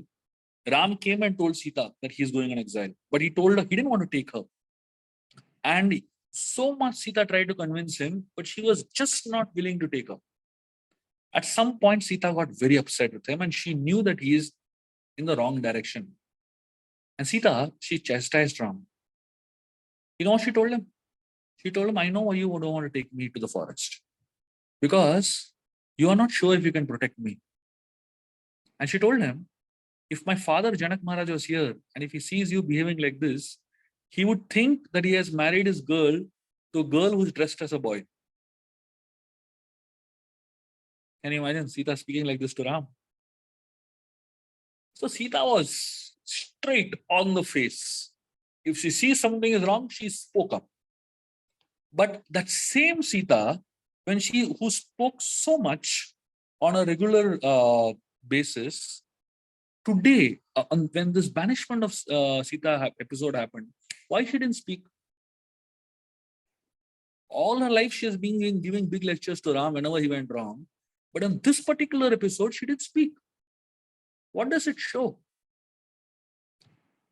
Ram came and told Sita that he's going on exile. But he told her he didn't want to take her. And so much Sita tried to convince him, but she was just not willing to take her. At some point, Sita got very upset with him and she knew that he is in the wrong direction. And Sita, she chastised Ram. You know what she told him? She told him, I know why you don't want to take me to the forest. Because you are not sure if you can protect me. And she told him, if my father Janak Maharaj was here and if he sees you behaving like this, he would think that he has married his girl to a girl who's dressed as a boy. Can you imagine Sita speaking like this to Ram? So Sita was straight on the face. If she sees something is wrong, she spoke up. But that same Sita, who spoke so much on a regular basis, today, when this banishment of Sita episode happened, why she didn't speak? All her life, she has been giving big lectures to Ram whenever he went wrong. But on this particular episode, she didn't speak. What does it show?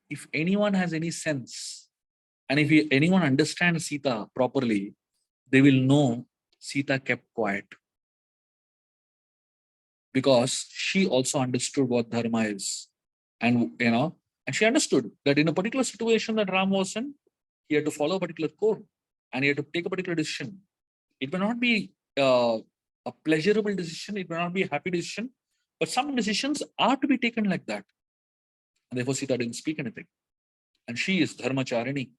If anyone has any sense, and if anyone understands Sita properly, they will know Sita kept quiet. Because she also understood what dharma is. And she understood that in a particular situation that Ram was in, he had to follow a particular code and he had to take a particular decision. It may not be a pleasurable decision, it may not be a happy decision, but some decisions are to be taken like that. And therefore, Sita didn't speak anything. And she is dharmacharini.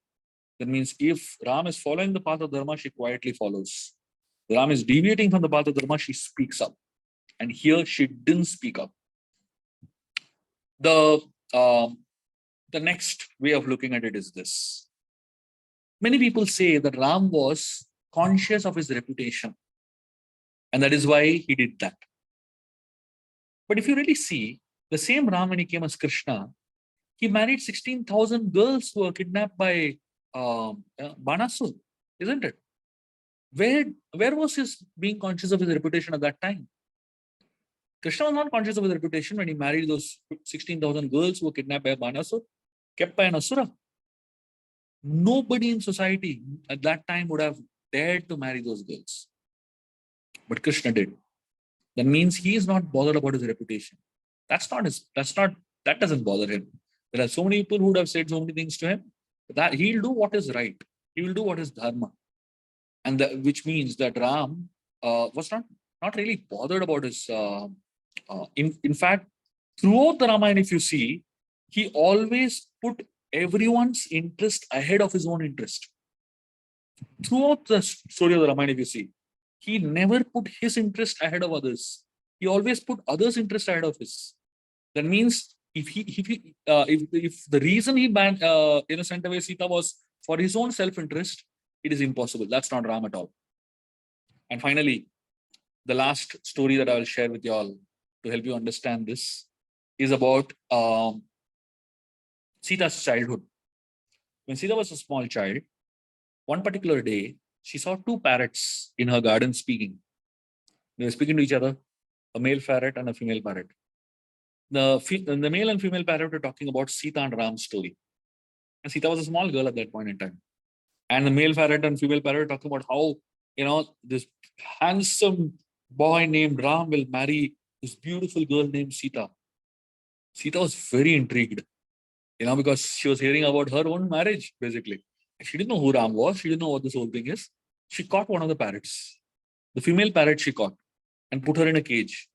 That means if Ram is following the path of dharma, she quietly follows. If Ram is deviating from the path of dharma, she speaks up. And here she didn't speak up. The next way of looking at it is this. Many people say that Ram was conscious of his reputation. And that is why he did that. But if you really see, the same Ram, when he came as Krishna, he married 16,000 girls who were kidnapped by Banasur, isn't it? Where was his being conscious of his reputation at that time? Krishna was not conscious of his reputation when he married those 16,000 girls who were kidnapped by Banasur, kept by an Asura. Nobody in society at that time would have dared to marry those girls. But Krishna did. That means he is not bothered about his reputation. That doesn't bother him. There are so many people who would have said so many things to him, that he'll do what is right. He will do what is dharma. And which means that Ram was not really bothered about his in fact, throughout the Ramayana, if you see, he always put everyone's interest ahead of his own interest. Throughout the story of the Ramayana, if you see, he never put his interest ahead of others. He always put others' interest ahead of his. That means if the reason he sent away Sita was for his own self-interest, it is impossible. That's not Ram at all. And finally, the last story that I will share with you all to help you understand this is about Sita's childhood. When Sita was a small child, one particular day, she saw two parrots in her garden speaking. They were speaking to each other, a male parrot and a female parrot. The male and female parrot were talking about Sita and Ram's story. And Sita was a small girl at that point in time. And the male parrot and female parrot were talking about how, this handsome boy named Ram will marry this beautiful girl named Sita. Sita was very intrigued, because she was hearing about her own marriage, basically. She didn't know who Ram was. She didn't know what this whole thing is. She caught one of the parrots. The female parrot she caught and put her in a cage.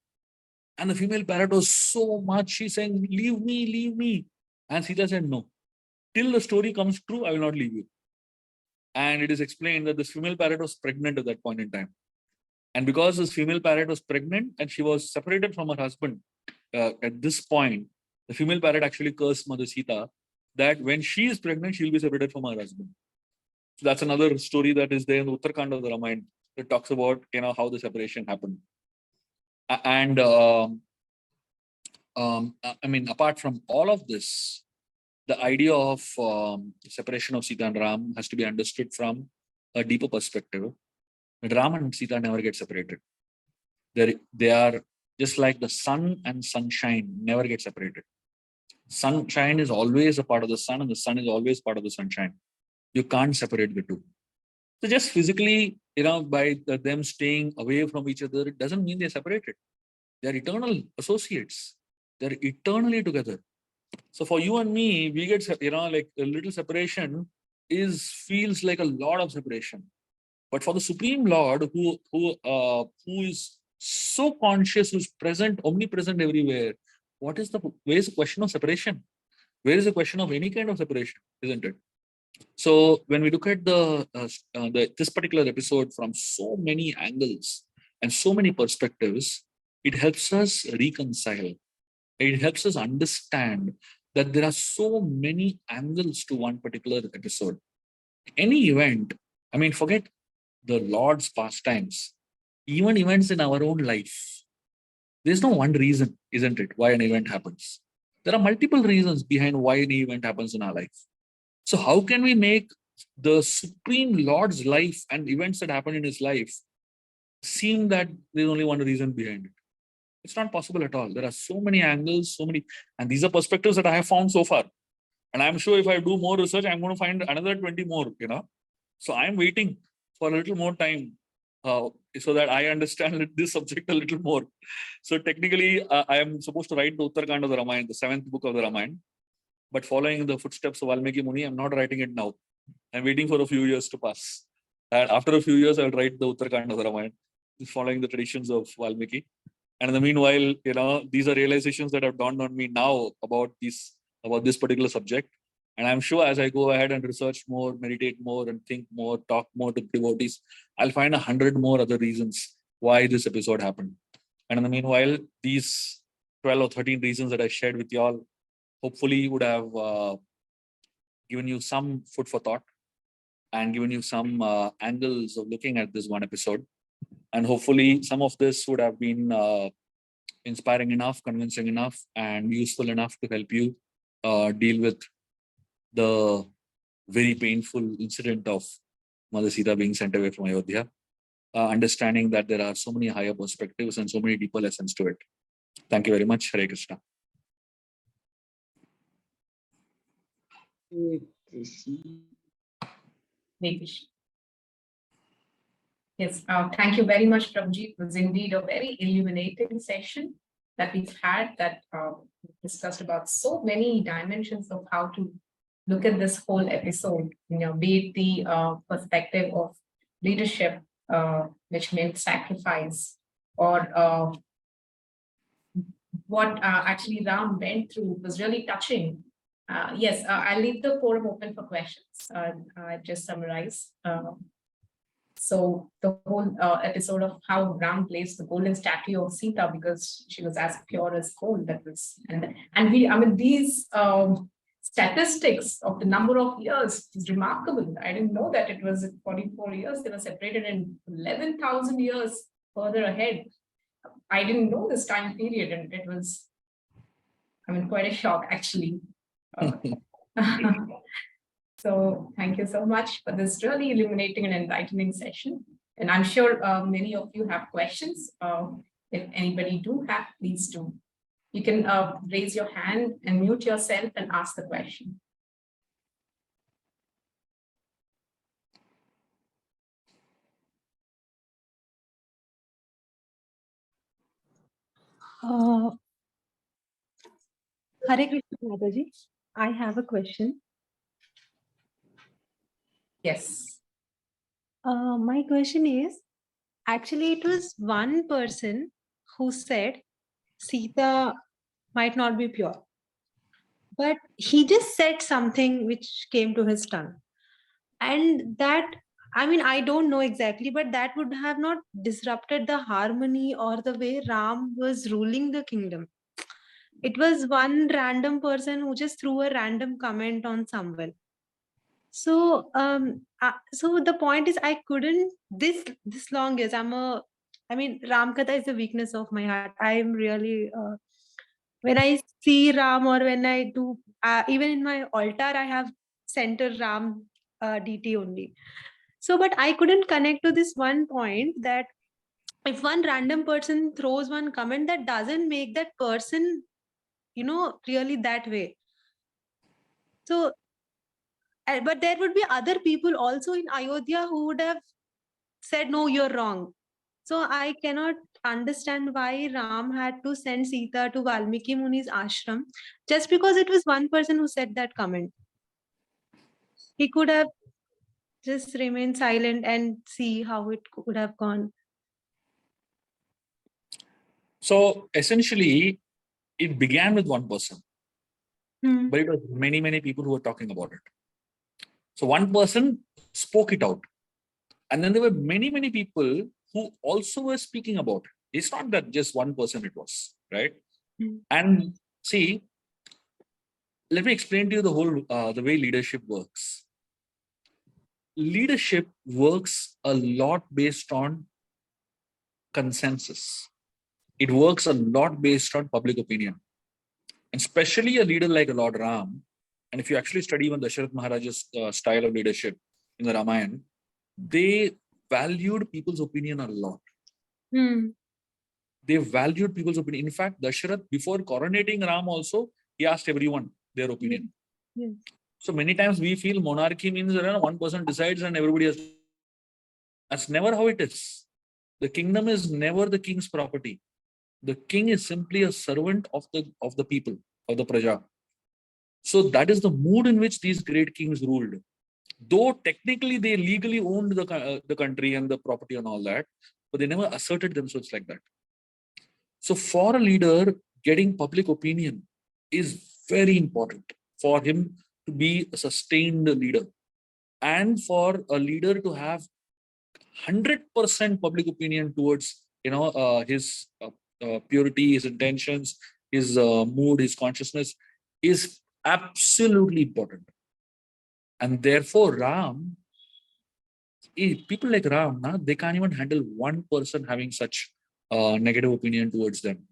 And the female parrot was so much, she's saying, leave me, leave me. And Sita said, no. Till the story comes true, I will not leave you. And it is explained that this female parrot was pregnant at that point in time. And because this female parrot was pregnant and she was separated from her husband, at this point, the female parrot actually cursed Mother Sita that when she is pregnant, she will be separated from her husband. So that's another story that is there in the Uttarakhand of the Ramayana that talks about how the separation happened. And apart from all of this, the idea of separation of Sita and Ram has to be understood from a deeper perspective. Ram and Sita never get separated. They are just like the sun and sunshine never get separated. Sunshine is always a part of the sun, and the sun is always part of the sunshine. You can't separate the two. So just physically, by them staying away from each other, it doesn't mean they're separated. They're eternal associates. They're eternally together. So for you and me, we get, like a little separation feels like a lot of separation. But for the Supreme Lord, who is so conscious, who's present, omnipresent everywhere, where is the question of separation? Where is the question of any kind of separation, isn't it? So when we look at this particular episode from so many angles and so many perspectives, it helps us reconcile. It helps us understand that there are so many angles to one particular episode. Any event, forget the Lord's pastimes, even events in our own life. There's no one reason, isn't it, why an event happens. There are multiple reasons behind why an event happens in our life. So how can we make the Supreme Lord's life and events that happen in his life seem that there's only one reason behind it? It's not possible at all. There are so many angles, and these are perspectives that I have found so far. And I'm sure if I do more research, I'm going to find another 20 more, So I'm waiting for a little more time so that I understand this subject a little more. So technically, I am supposed to write the Uttarakhand of the Ramayana, the 7th book of the Ramayana. But following the footsteps of Valmiki Muni, I'm not writing it now. I'm waiting for a few years to pass. And after a few years, I'll write the Uttarakhand of the Ramayana, following the traditions of Valmiki. And in the meanwhile, these are realizations that have dawned on me now about this particular subject. And I'm sure as I go ahead and research more, meditate more, and think more, talk more to devotees, I'll find 100 more other reasons why this episode happened. And in the meanwhile, these 12 or 13 reasons that I shared with you all hopefully would have given you some food for thought and given you some angles of looking at this one episode. And hopefully some of this would have been inspiring enough, convincing enough, and useful enough to help you deal with the very painful incident of Mother Sita being sent away from Ayodhya, understanding that there are so many higher perspectives and so many deeper lessons to it. Thank you very much. Hare Krishna. Yes, thank you very much, Prabhuji. It was indeed a very illuminating session that we've had, that discussed about so many dimensions of how to look at this whole episode, be it the perspective of leadership, which meant sacrifice, or what actually Ram went through was really touching. Yes, I'll leave the forum open for questions. I'll just summarize. So the whole episode of how Ram placed the golden statue of Sita because she was as pure as gold. That was, and these statistics of the number of years is remarkable. I didn't know that it was 44 years. They were separated in 11,000 years further ahead. I didn't know this time period, and it was, quite a shock actually. So thank you so much for this really illuminating and enlightening session. And I'm sure many of you have questions. If anybody do have, please do. You can raise your hand and mute yourself and ask the question. Hare Krishna, Mataji. I have a question. Yes. My question is, actually, it was one person who said Sita might not be pure, but he just said something which came to his tongue. And that, I don't know exactly, but that would have not disrupted the harmony or the way Ram was ruling the kingdom. It was one random person who just threw a random comment on someone. So so the point is, I couldn't this long years Ram Katha is the weakness of my heart. I am really When I see Ram, or when I do, even in my altar, I have center Ram DT only. So, but I couldn't connect to this one point, that if one random person throws one comment, that doesn't make that person, really that way. So, but there would be other people also in Ayodhya who would have said, no, you're wrong. So I cannot understand why Ram had to send Sita to Valmiki Muni's ashram just because it was one person who said that comment. He could have just remained silent and see how it could have gone. So essentially, it began with one person, but it was many, many people who were talking about it. So one person spoke it out. And then there were many, many people who also were speaking about it. It's not that just one person it was, right? And see, let me explain to you the way leadership works. Leadership works a lot based on consensus. It works a lot based on public opinion. And especially a leader like Lord Ram, and if you actually study even Dasharath Maharaj's style of leadership in the Ramayana, they valued people's opinion a lot. They valued people's opinion. In fact, Dasharath, before coronating Ram also, he asked everyone their opinion. So many times we feel monarchy means that one person decides and everybody has. That's never how it is. The kingdom is never the king's property. The king is simply a servant of the people, of the praja. So that is the mood in which these great kings ruled. Though technically they legally owned the country and the property and all that, but they never asserted themselves like that. So for a leader, getting public opinion is very important for him to be a sustained leader, and for a leader to have 100% public opinion towards his purity, his intentions, his mood, his consciousness is absolutely important. And therefore people like Ram, they can't even handle one person having such negative opinion towards them.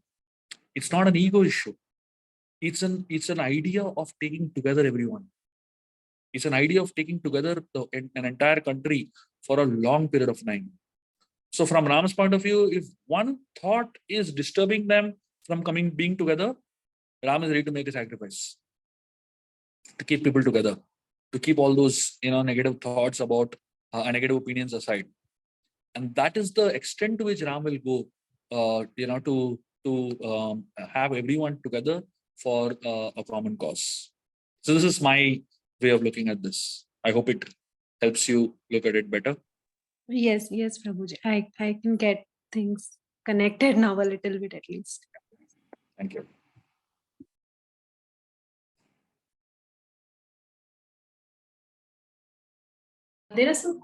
It's not an ego issue. It's an idea of taking together everyone. It's an idea of taking together an entire country for a long period of time. So from Ram's point of view, if one thought is disturbing them from being together, Ram is ready to make a sacrifice to keep people together, to keep all those negative thoughts about negative opinions aside. And that is the extent to which Ram will go, to have everyone together for a common cause. So this is my way of looking at this. I hope it helps you look at it better. Yes, Prabhuji. I can get things connected now a little bit at least. Thank you. There are some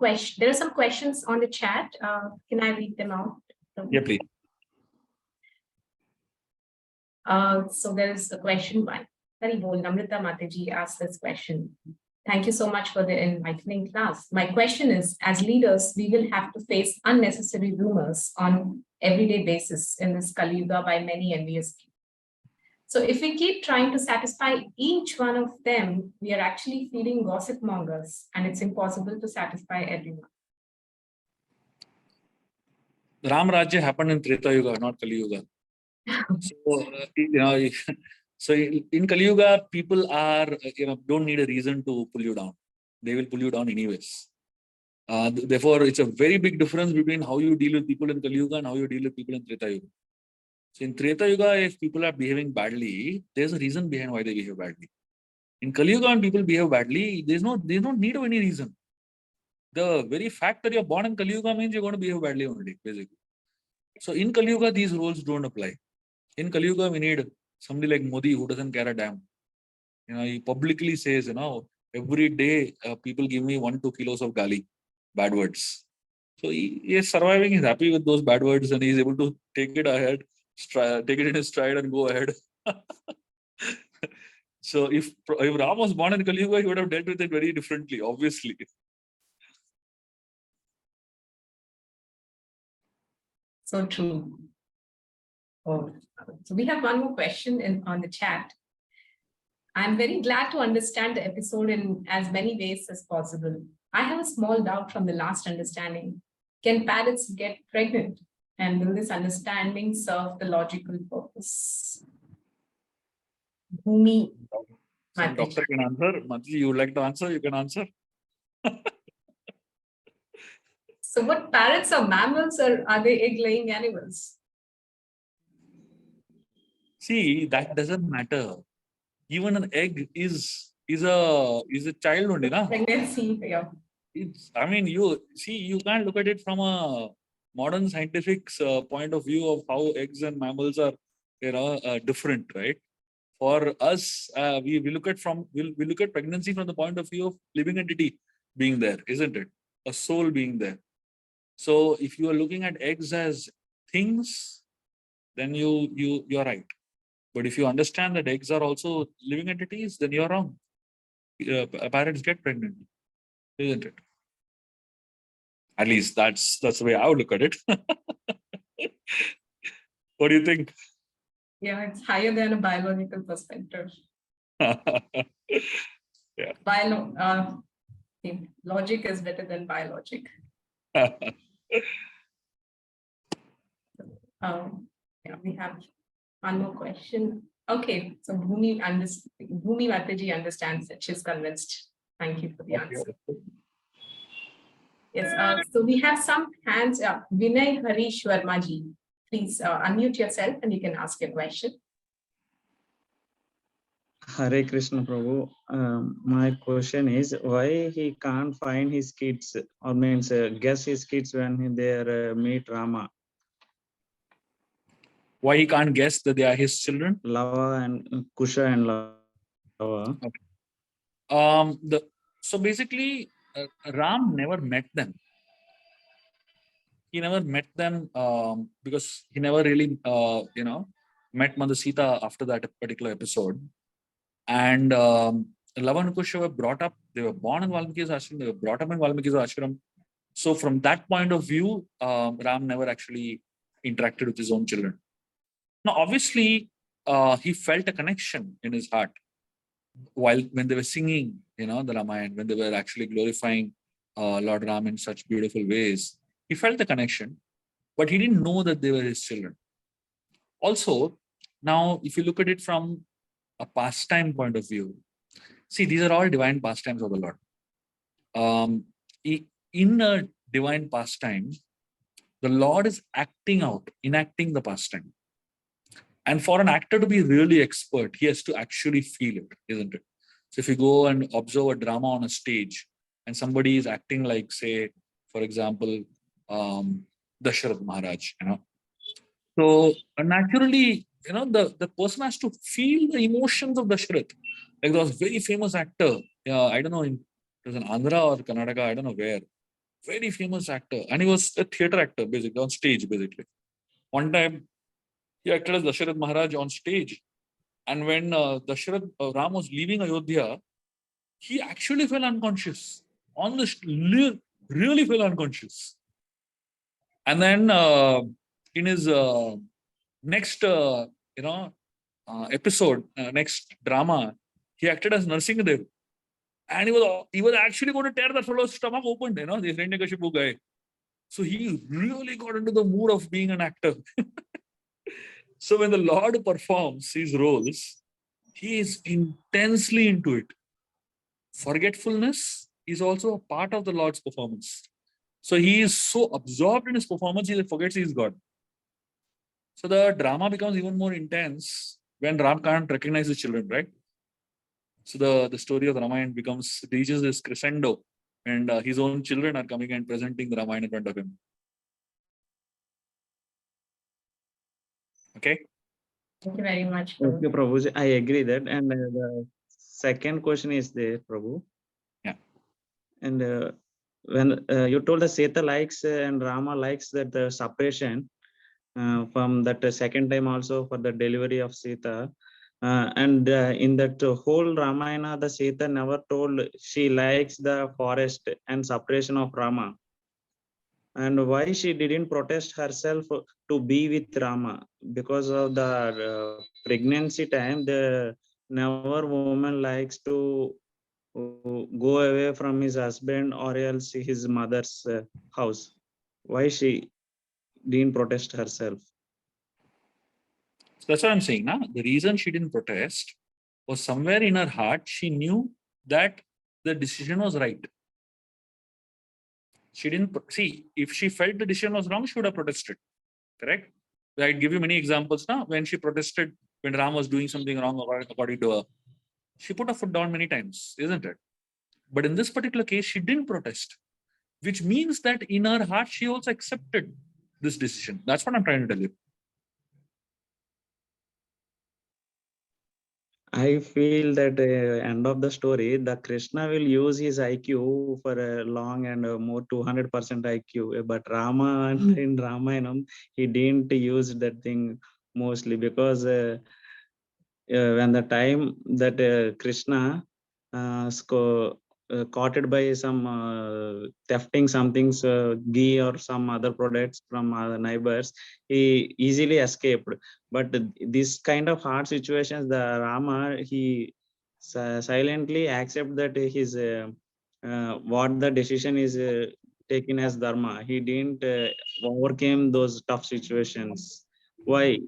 questions on the chat. Can I read them out? Yeah, please. So there is a question one. Very bold. Namrita Mataji asked this question. Thank you so much for the enlightening class. My question is, as leaders, we will have to face unnecessary rumors on everyday basis in this Kali Yuga by many envious people. So if we keep trying to satisfy each one of them, we are actually feeding gossip mongers, and it's impossible to satisfy everyone. Ram Rajya happened in Treta Yuga, not Kali Yuga. So, so in Kali Yuga, people are, don't need a reason to pull you down. They will pull you down anyways. Therefore, it's a very big difference between how you deal with people in Kali Yuga and how you deal with people in Treta Yuga. So in Treta Yuga, if people are behaving badly, there's a reason behind why they behave badly. In Kali Yuga, when people behave badly, there's no need of any reason. The very fact that you're born in Kali Yuga means you're going to behave badly only, basically. So in Kali Yuga, these rules don't apply. In Kali Yuga, we need somebody like Modi who doesn't care a damn. He publicly says, every day people give me 1-2 kilos of gali, bad words. So he is surviving. He's happy with those bad words, and he's able to take it ahead, take it in his stride, and go ahead. So if Ram was born in Kali Yuga, he would have dealt with it very differently, obviously. So true. Oh, so we have one more question on the chat. I'm very glad to understand the episode in as many ways as possible. I have a small doubt from the last understanding. Can parrots get pregnant? And will this understanding serve the logical purpose? Bhumi, Some doctor can answer. Mati, you would like to answer? You can answer. so what, parrots are mammals or are they egg-laying animals? See, that doesn't matter. Even an egg is a child only, na? Pregnancy, yeah. It's, I mean, you see, you can't look at it from a modern scientific point of view of how eggs and mammals are, different, right? For us, we look at we look at pregnancy from the point of view of living entity being there, isn't it? A soul being there. So if you are looking at eggs as things, then you're right. But if you understand that eggs are also living entities, then you're wrong. Parrots get pregnant, isn't it? At least that's the way I would look at it. What do you think? Yeah, it's higher than a biological perspective. Yeah. Logic is better than biologic. Yeah, we have one more question. Okay, so Bhumi Mataji understands it. She's convinced. Thank you for the answer. Yes, so we have some hands up. Vinay Harish Vermaji, please unmute yourself and you can ask your question. Hare Krishna Prabhu. My question is why he can't find his kids or means guess his kids when they meet Rama? Why he can't guess that they are his children? Lava and Kusha and Lava. Okay. So basically, Ram never met them. He never met them because he never really, met Mother Sita after that particular episode. And Lava and Kusha were brought up. They were born in Valmiki's ashram. They were brought up in Valmiki's ashram. So from that point of view, Ram never actually interacted with his own children. Now, obviously, he felt a connection in his heart when they were singing, the Ramayana, when they were actually glorifying Lord Ram in such beautiful ways. He felt the connection, but he didn't know that they were his children. Also, now, if you look at it from a pastime point of view, see, these are all divine pastimes of the Lord. In a divine pastime, the Lord is enacting the pastime. And for an actor to be really expert, he has to actually feel it, isn't it? So if you go and observe a drama on a stage and somebody is acting like, say, for example, Dasharath Maharaj, So naturally, the person has to feel the emotions of Dasharath. Like there was a very famous actor, I don't know, it was in Andhra or Karnataka, I don't know where. Very famous actor. And he was a theatre actor, basically, on stage, basically. One time, he acted as Dasharath Maharaj on stage. And when Ram was leaving Ayodhya, he actually fell unconscious. Really fell unconscious. And then in his next, episode, next drama, he acted as Narsingadev. And he was actually going to tear that fellow's stomach open, the Hiranyakashipu guy. So he really got into the mood of being an actor. So when the Lord performs his roles, he is intensely into it. Forgetfulness is also a part of the Lord's performance. So he is so absorbed in his performance, he forgets he is God. So the drama becomes even more intense when Ram can't recognize his children, right? So the story of the Ramayana reaches this crescendo, and his own children are coming and presenting the Ramayana in front of him. Okay. Thank you very much. Okay, Prabhuji, I agree that. And the second question is there, Prabhu. Yeah. And when you told the Sita likes and Rama likes that the separation from that second time also for the delivery of Sita. And in that whole Ramayana, the Sita never told she likes the forest and separation of Rama. and why she didn't protest herself to be with Rama? Because of the pregnancy time, the never woman likes to go away from his husband or else his mother's house. Why she didn't protest herself? So that's what I'm saying. Now, the reason she didn't protest was somewhere in her heart, she knew that the decision was right. She didn't see if she felt the decision was wrong, she would have protested. Correct? I'd give you many examples now. When she protested, when Ram was doing something wrong according to her, she put her foot down many times, isn't it? But in this particular case, she didn't protest, which means that in her heart, she also accepted this decision. That's what I'm trying to tell you. I feel that end of the story, the Krishna will use his IQ for a long and more 200% IQ, but Rama in Ramayanam, he didn't use that thing mostly because when the time that Krishna caught by some thefting something, ghee or some other products from neighbors, he easily escaped. But this kind of hard situations, the Rama, he silently accept that his what the decision is taken as dharma. He didn't overcame those tough situations. Why?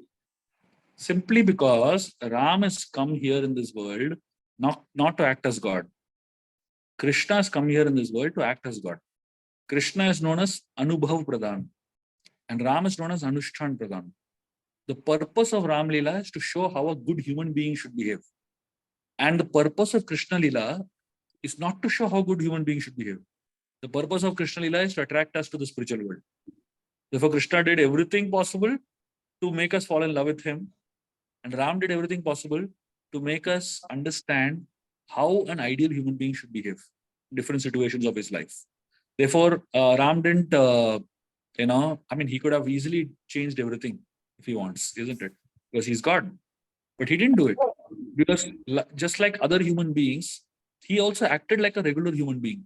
Simply because Ram has come here in this world not to act as God. Krishna has come here in this world to act as God. Krishna is known as Anubhav Pradhan and Ram is known as Anushtan Pradhan. The purpose of Ram Leela is to show how a good human being should behave. And the purpose of Krishna Leela is not to show how good human beings should behave. The purpose of Krishna Leela is to attract us to the spiritual world. Therefore, Krishna did everything possible to make us fall in love with him. And Ram did everything possible to make us understand how an ideal human being should behave in different situations of his life. Therefore, Ram didn't, he could have easily changed everything if he wants, isn't it? Because he's God. But he didn't do it. Because just like other human beings, he also acted like a regular human being.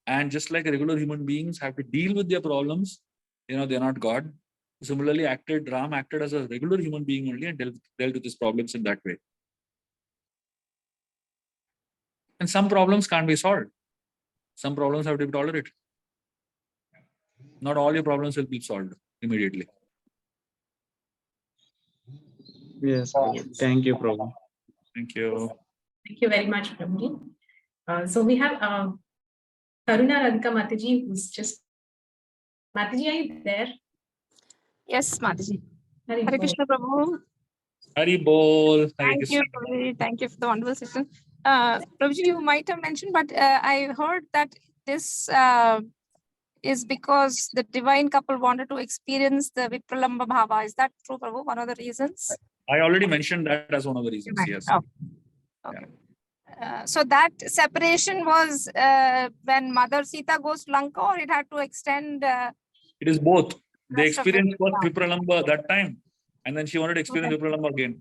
And just like regular human beings have to deal with their problems, they're not God. Similarly, Ram acted as a regular human being only and dealt with his problems in that way. And some problems can't be solved. Some problems have to be tolerated. Not all your problems will be solved immediately. Yes. Thank you, Prabhu. Thank you. Thank you very much, Prabhuji. So we have Karuna Radhika Mataji, who's just... Mataji, are you there? Yes, Mataji. Hari Hare Bol. Krishna Prabhu. Hari Bol. Hare Thank Krishna. you, Prabhuji. Thank you for the wonderful session. Prabhuji, you might have mentioned, but I heard that this is because the divine couple wanted to experience the Vipralamba Bhava. Is that true, Prabhu? One of the reasons? I already mentioned that as one of the reasons, yes. Oh, okay. So that separation was when Mother Sita goes to Lanka, or it had to extend? It is both. They Rest of the experienced first life. Vipralamba that time, and then she wanted to experience Okay. Vipralamba again.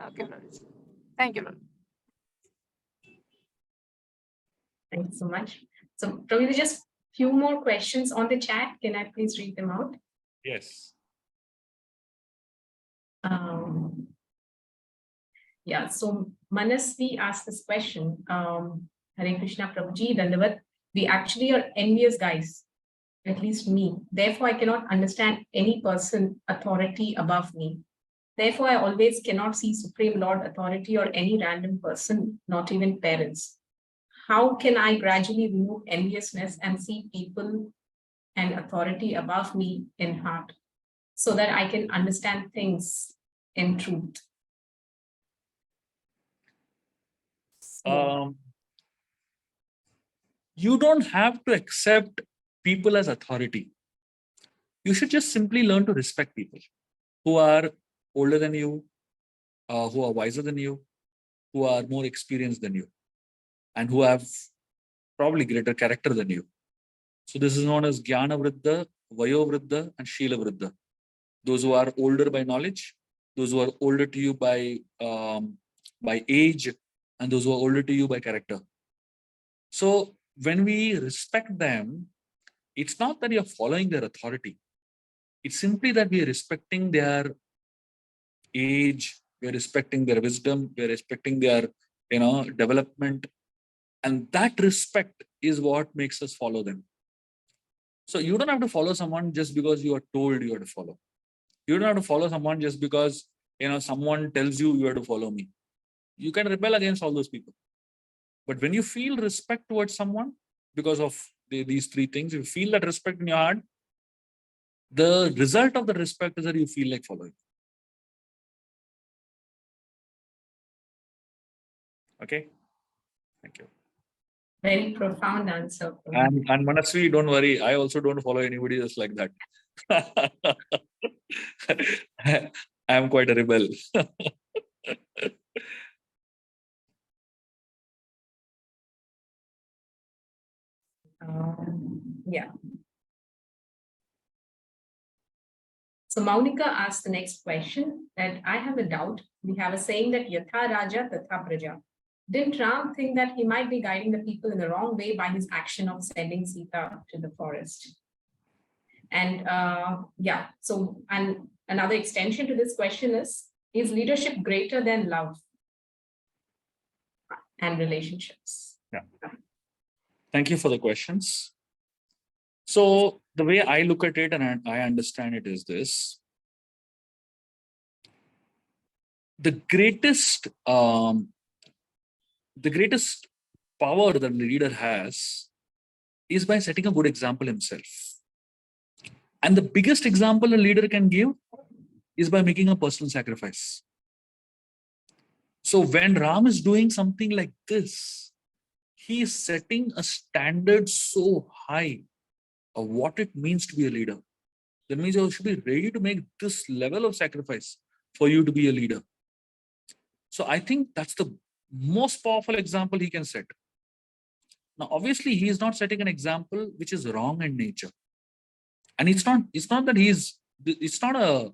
Okay, Prabhuji. Thank you, Prabhuji. Thank you so much. So Prabhuji, just few more questions on the chat. Can I please read them out? Yes. Yeah, so Manasvi asked this question. Hare Krishna Prabhuji, Dandavat, we actually are envious guys, at least me. Therefore, I cannot understand any person authority above me. Therefore, I always cannot see Supreme Lord authority or any random person, not even parents. How can I gradually remove enviousness and see people and authority above me in heart so that I can understand things in truth? You don't have to accept people as authority. You should just simply learn to respect people who are older than you, who are wiser than you, who are more experienced than you, and who have probably greater character than you. So this is known as Jnana Vriddha, Vayo Vriddha, and Shila Vriddha. Those who are older by knowledge, those who are older to you by age, and those who are older to you by character. So when we respect them, it's not that you're following their authority. It's simply that we are respecting their age, we are respecting their wisdom, we are respecting their, development. And that respect is what makes us follow them. So you don't have to follow someone just because you are told you have to follow. You don't have to follow someone just because, someone tells you you have to follow me. You can rebel against all those people. But when you feel respect towards someone because of these three things, you feel that respect in your heart, the result of the respect is that you feel like following. Okay. Thank you. Very profound answer. And Manasvi, don't worry. I also don't follow anybody else like that. I am quite a rebel. Yeah. So Maunika asked the next question that I have a doubt. We have a saying that Yatha Raja Tatha Praja. Didn't Ram think that he might be guiding the people in the wrong way by his action of sending Sita to the forest? And yeah, so and another extension to this question is leadership greater than love and relationships? Yeah. Thank you for the questions. So the way I look at it and I understand it is this. The greatest power that the leader has is by setting a good example himself. And the biggest example a leader can give is by making a personal sacrifice. So when Ram is doing something like this, he is setting a standard so high of what it means to be a leader. That means you should be ready to make this level of sacrifice for you to be a leader. So I think that's the most powerful example he can set. Now, obviously, he is not setting an example which is wrong in nature. And it's not that it's not a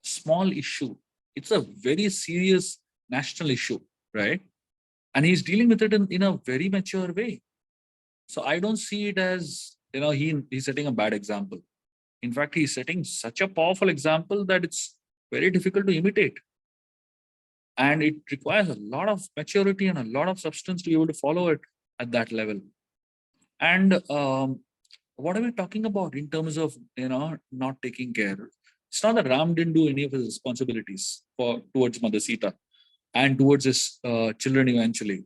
small issue. It's a very serious national issue, right? And he's dealing with it in a very mature way. So I don't see it as, he's setting a bad example. In fact, he's setting such a powerful example that it's very difficult to imitate. And it requires a lot of maturity and a lot of substance to be able to follow it at that level. And what are we talking about in terms of, not taking care? It's not that Ram didn't do any of his responsibilities towards Mother Sita and towards his children eventually.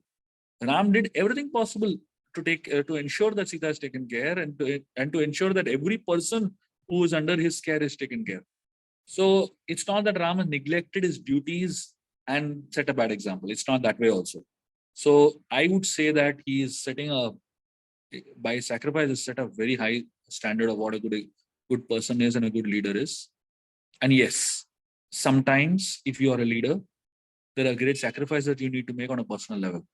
Ram did everything possible to ensure that Sita is taken care and to ensure that every person who is under his care is taken care. So it's not that Ram has neglected his duties and set a bad example. It's not that way also. So I would say that he is by sacrifice, set a very high standard of what a good person is and a good leader is. And yes, sometimes if you are a leader, there are great sacrifices that you need to make on a personal level.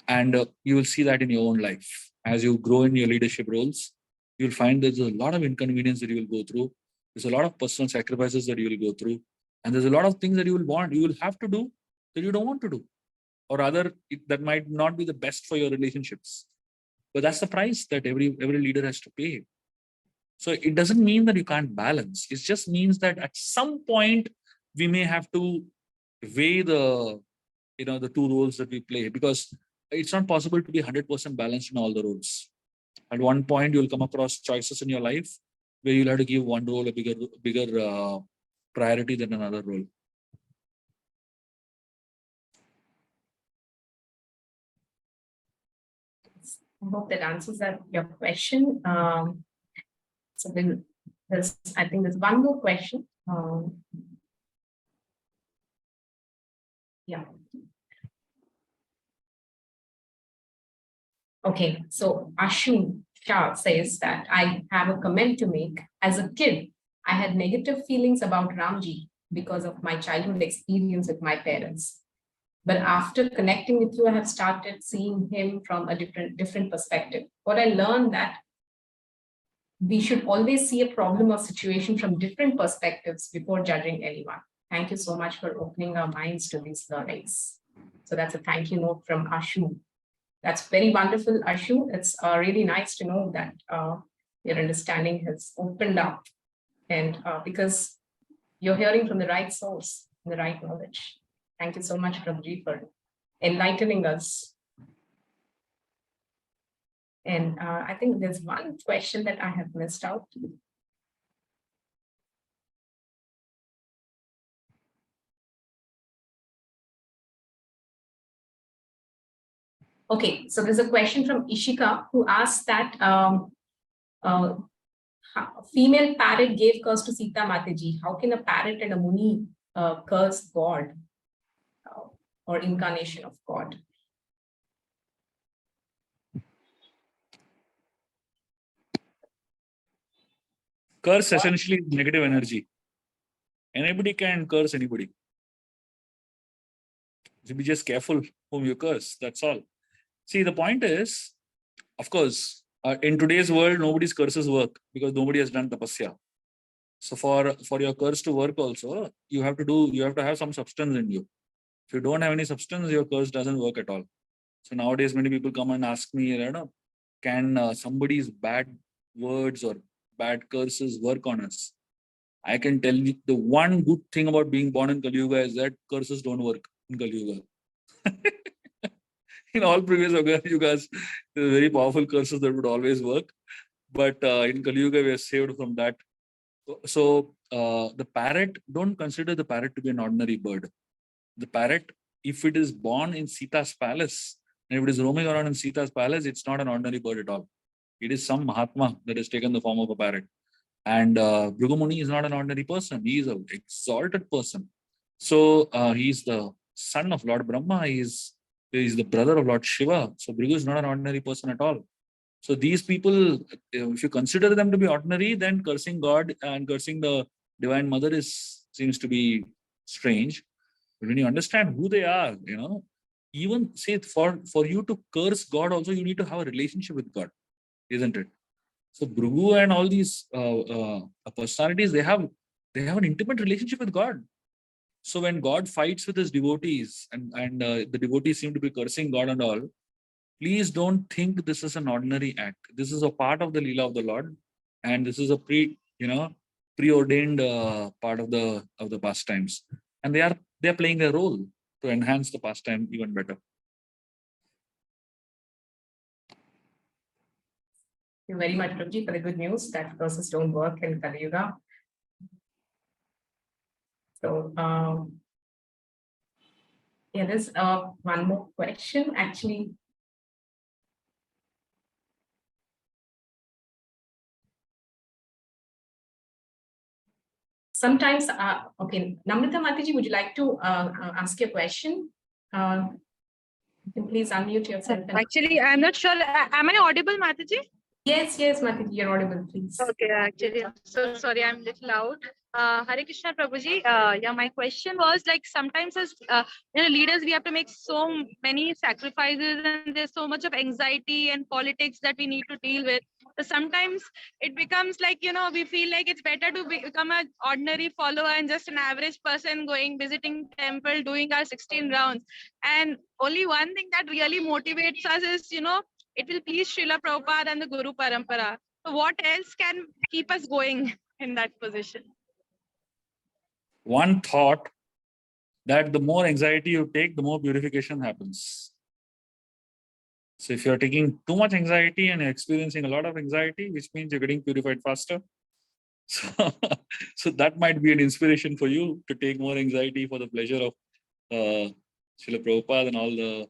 And you will see that in your own life. As you grow in your leadership roles, you'll find there's a lot of inconvenience that you will go through. There's a lot of personal sacrifices that you will go through. And there's a lot of things that you will have to do that you don't want to do. Or rather, that might not be the best for your relationships. But that's the price that every leader has to pay. So it doesn't mean that you can't balance. It just means that at some point, we may have to weigh the two roles that we play, because it's not possible to be 100% balanced in all the roles. At one point, you'll come across choices in your life where you'll have to give one role a bigger priority than another role. I hope that answers your question. So then I think there's one more question. Yeah. Okay, so Ashu Shah says that I have a comment to make. As a kid, I had negative feelings about Ramji because of my childhood experience with my parents. But after connecting with you, I have started seeing him from a different perspective. What I learned that we should always see a problem or situation from different perspectives before judging anyone. Thank you so much for opening our minds to these learnings. So that's a thank you note from Ashu. That's very wonderful, Ashu. It's really nice to know that your understanding has opened up, and because you're hearing from the right source, the right knowledge. Thank you so much, Prabhuji, for enlightening us. And I think there's one question that I have missed out. Okay, so there's a question from Ishika who asks that female parrot gave curse to Sita Mataji. How can a parrot and a Muni curse God or incarnation of God? Curse essentially is negative energy. Anybody can curse anybody. So be just careful whom you curse. That's all. See, the point is, of course, in today's world, nobody's curses work because nobody has done tapasya. So for your curse to work also, you have to have some substance in you. If you don't have any substance, your curse doesn't work at all. So nowadays, many people come and ask me, can somebody's bad words or bad curses work on us? I can tell you the one good thing about being born in Kali Yuga is that curses don't work in Kali Yuga. In all previous yugas, there are very powerful curses that would always work. But in Kali Yuga, we are saved from that. So the parrot, don't consider the parrot to be an ordinary bird. The parrot, if it is born in Sita's palace, and if it is roaming around in Sita's palace, it's not an ordinary bird at all. It is some Mahatma that has taken the form of a parrot. And Bhrigu Muni is not an ordinary person. He is an exalted person. So he's the son of Lord Brahma. He's the brother of Lord Shiva. So Bhrigu is not an ordinary person at all. So these people, if you consider them to be ordinary, then cursing God and cursing the Divine Mother seems to be strange. But when you understand who they are, even say for you to curse God also, you need to have a relationship with God, isn't it? So Bhrigu and all these personalities, they have an intimate relationship with God. So when God fights with his devotees and the devotees seem to be cursing God and all, please don't think this is an ordinary act. This is a part of the Leela of the Lord, and this is a preordained part of the pastimes, and they are playing their role to enhance the pastime even better. Thank you very much, Prabhuji, for the good news that curses don't work in Kali Yuga. So, yeah, there's one more question actually. Sometimes, okay, Namrata Mataji, would you like to ask your question? You can please unmute yourself. Actually, I'm not sure. Am I audible, Mataji? Yes, Mataji, you're audible, please. Okay, actually, I'm so sorry, I'm a little loud. Hare Krishna, Prabhuji. Yeah, my question was like sometimes as leaders, we have to make so many sacrifices, and there's so much of anxiety and politics that we need to deal with. So sometimes it becomes like, we feel like it's better to become an ordinary follower and just an average person going, visiting temple, doing our 16 rounds. And only one thing that really motivates us is, it will please Srila Prabhupada and the Guru Parampara. So what else can keep us going in that position? One thought that the more anxiety you take, the more purification happens. So if you're taking too much anxiety and you're experiencing a lot of anxiety, which means you're getting purified faster. So that might be an inspiration for you to take more anxiety for the pleasure of Srila Prabhupada and all the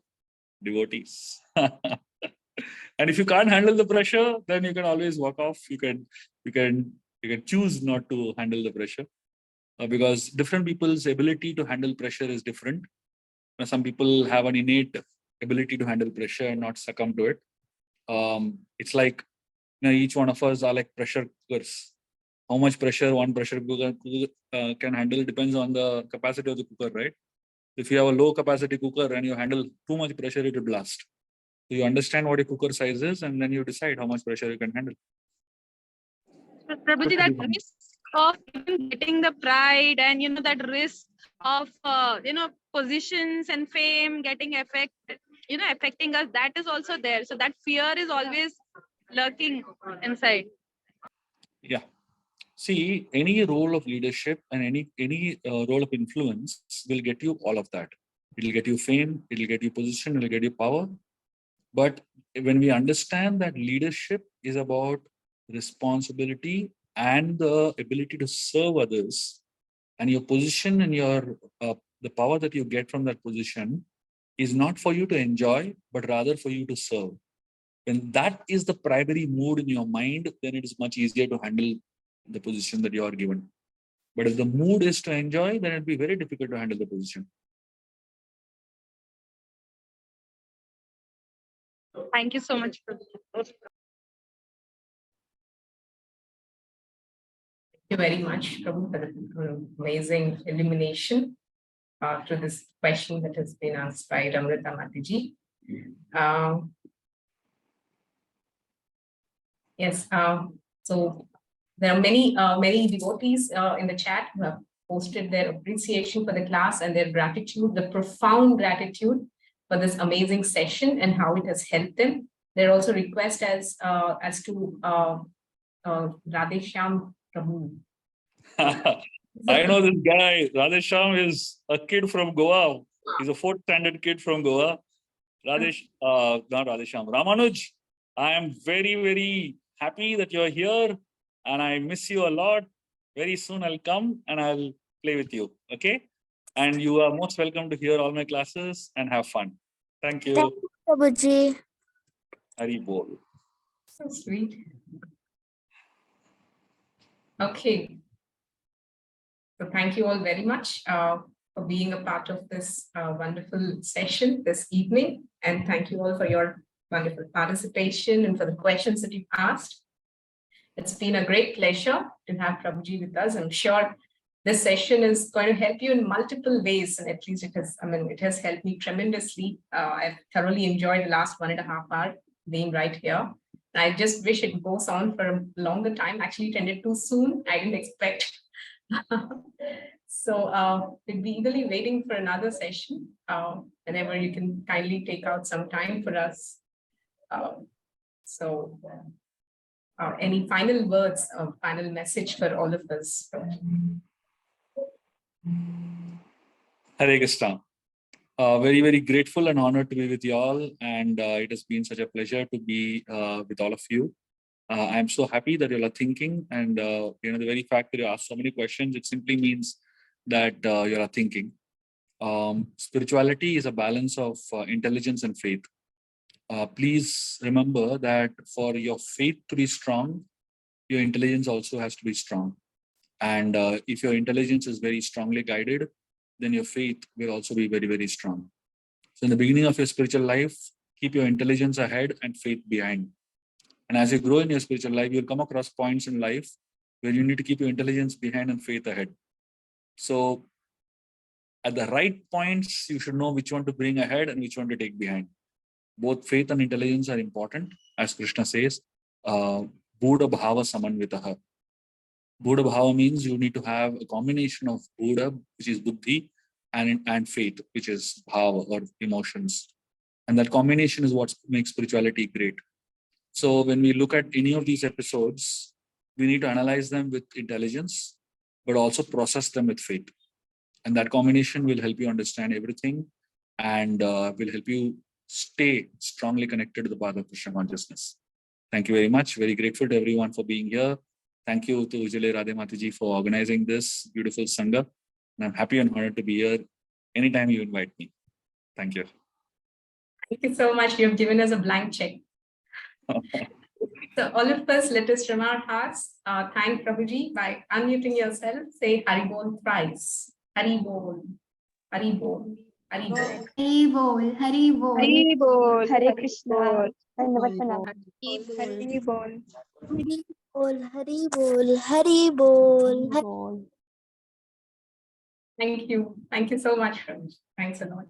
devotees. And if you can't handle the pressure, then you can always walk off. You can choose not to handle the pressure, because different people's ability to handle pressure is different. Some people have an innate ability to handle pressure and not succumb to it. It's like each one of us are like pressure cookers. How much pressure one pressure cooker can handle depends on the capacity of the cooker, right? If you have a low capacity cooker and you handle too much pressure, it will blast. So you understand what your cooker size is, and then you decide how much pressure you can handle. Prabhuji, that risk of even getting the pride and that risk of positions and fame getting affecting us, that is also there. So that fear is always lurking inside. Yeah. See, any role of leadership and any role of influence will get you all of that. It'll get you fame, it'll get you position, it'll get you power. But when we understand that leadership is about responsibility and the ability to serve others, and your position and your the power that you get from that position is not for you to enjoy, but rather for you to serve. When that is the primary mood in your mind, then it is much easier to handle the position that you are given. But if the mood is to enjoy, then it'll be very difficult to handle the position. Thank you so much. Thank you very much, Prabhu, for the amazing illumination to this question that has been asked by Ramrita Mataji. Yes, so there are many devotees in the chat who have posted their appreciation for the class and their gratitude, the profound gratitude for this amazing session and how it has helped them. There are also requests as to Radhe Shyam Prabhu. I know this guy. Radhesham is a kid from Goa. He's a 4th standard kid from Goa. Not Radhesham. Ramanuj, I am very, very happy that you're here and I miss you a lot. Very soon I'll come and I'll play with you. Okay? And you are most welcome to hear all my classes and have fun. Thank you. Thank you, Prabhuji. Hari Bol. So sweet. Okay. So thank you all very much for being a part of this wonderful session this evening. And thank you all for your wonderful participation and for the questions that you've asked. It's been a great pleasure to have Prabhuji with us. I'm sure this session is going to help you in multiple ways. And at least it has helped me tremendously. I've thoroughly enjoyed the last 1.5 hours being right here. I just wish it goes on for a longer time. Actually, it ended too soon. I didn't expect. So we'll be eagerly waiting for another session whenever you can kindly take out some time for us. Any final words or final message for all of us? Hare Krishna. Very, very grateful and honored to be with you all. And it has been such a pleasure to be with all of you. I'm so happy that you are thinking, and the very fact that you ask so many questions, it simply means that you are thinking. Spirituality is a balance of intelligence and faith. Please remember that for your faith to be strong, your intelligence also has to be strong. And if your intelligence is very strongly guided, then your faith will also be very, very strong. So in the beginning of your spiritual life, keep your intelligence ahead and faith behind. And as you grow in your spiritual life, you'll come across points in life where you need to keep your intelligence behind and faith ahead. So at the right points, you should know which one to bring ahead and which one to take behind. Both faith and intelligence are important. As Krishna says, Buddha Bhava Samanvitaha. Buddha Bhava means you need to have a combination of Buddha, which is Buddhi, and faith, which is Bhava or emotions. And that combination is what makes spirituality great. So when we look at any of these episodes, we need to analyze them with intelligence, but also process them with faith. And that combination will help you understand everything and will help you stay strongly connected to the path of Krishna consciousness. Thank you very much. Very grateful to everyone for being here. Thank you to Ujjvala Radhe Mataji for organizing this beautiful Sangha. And I'm happy and honored to be here anytime you invite me. Thank you. Thank you so much. You have given us a blank check. So all of us, let us from our hearts thank Prabhuji by unmuting yourself. Say Hari Bol thrice. Hari Bol. Hari Bol. Hari Bol. Hari Bol. Hari Bol. Hari Bol. Hare Krishna. Hari Bol. Hari Bol. Hari Bol. Hari Bol. Thank you. Thank you so much, Prabhuji. Thanks a lot.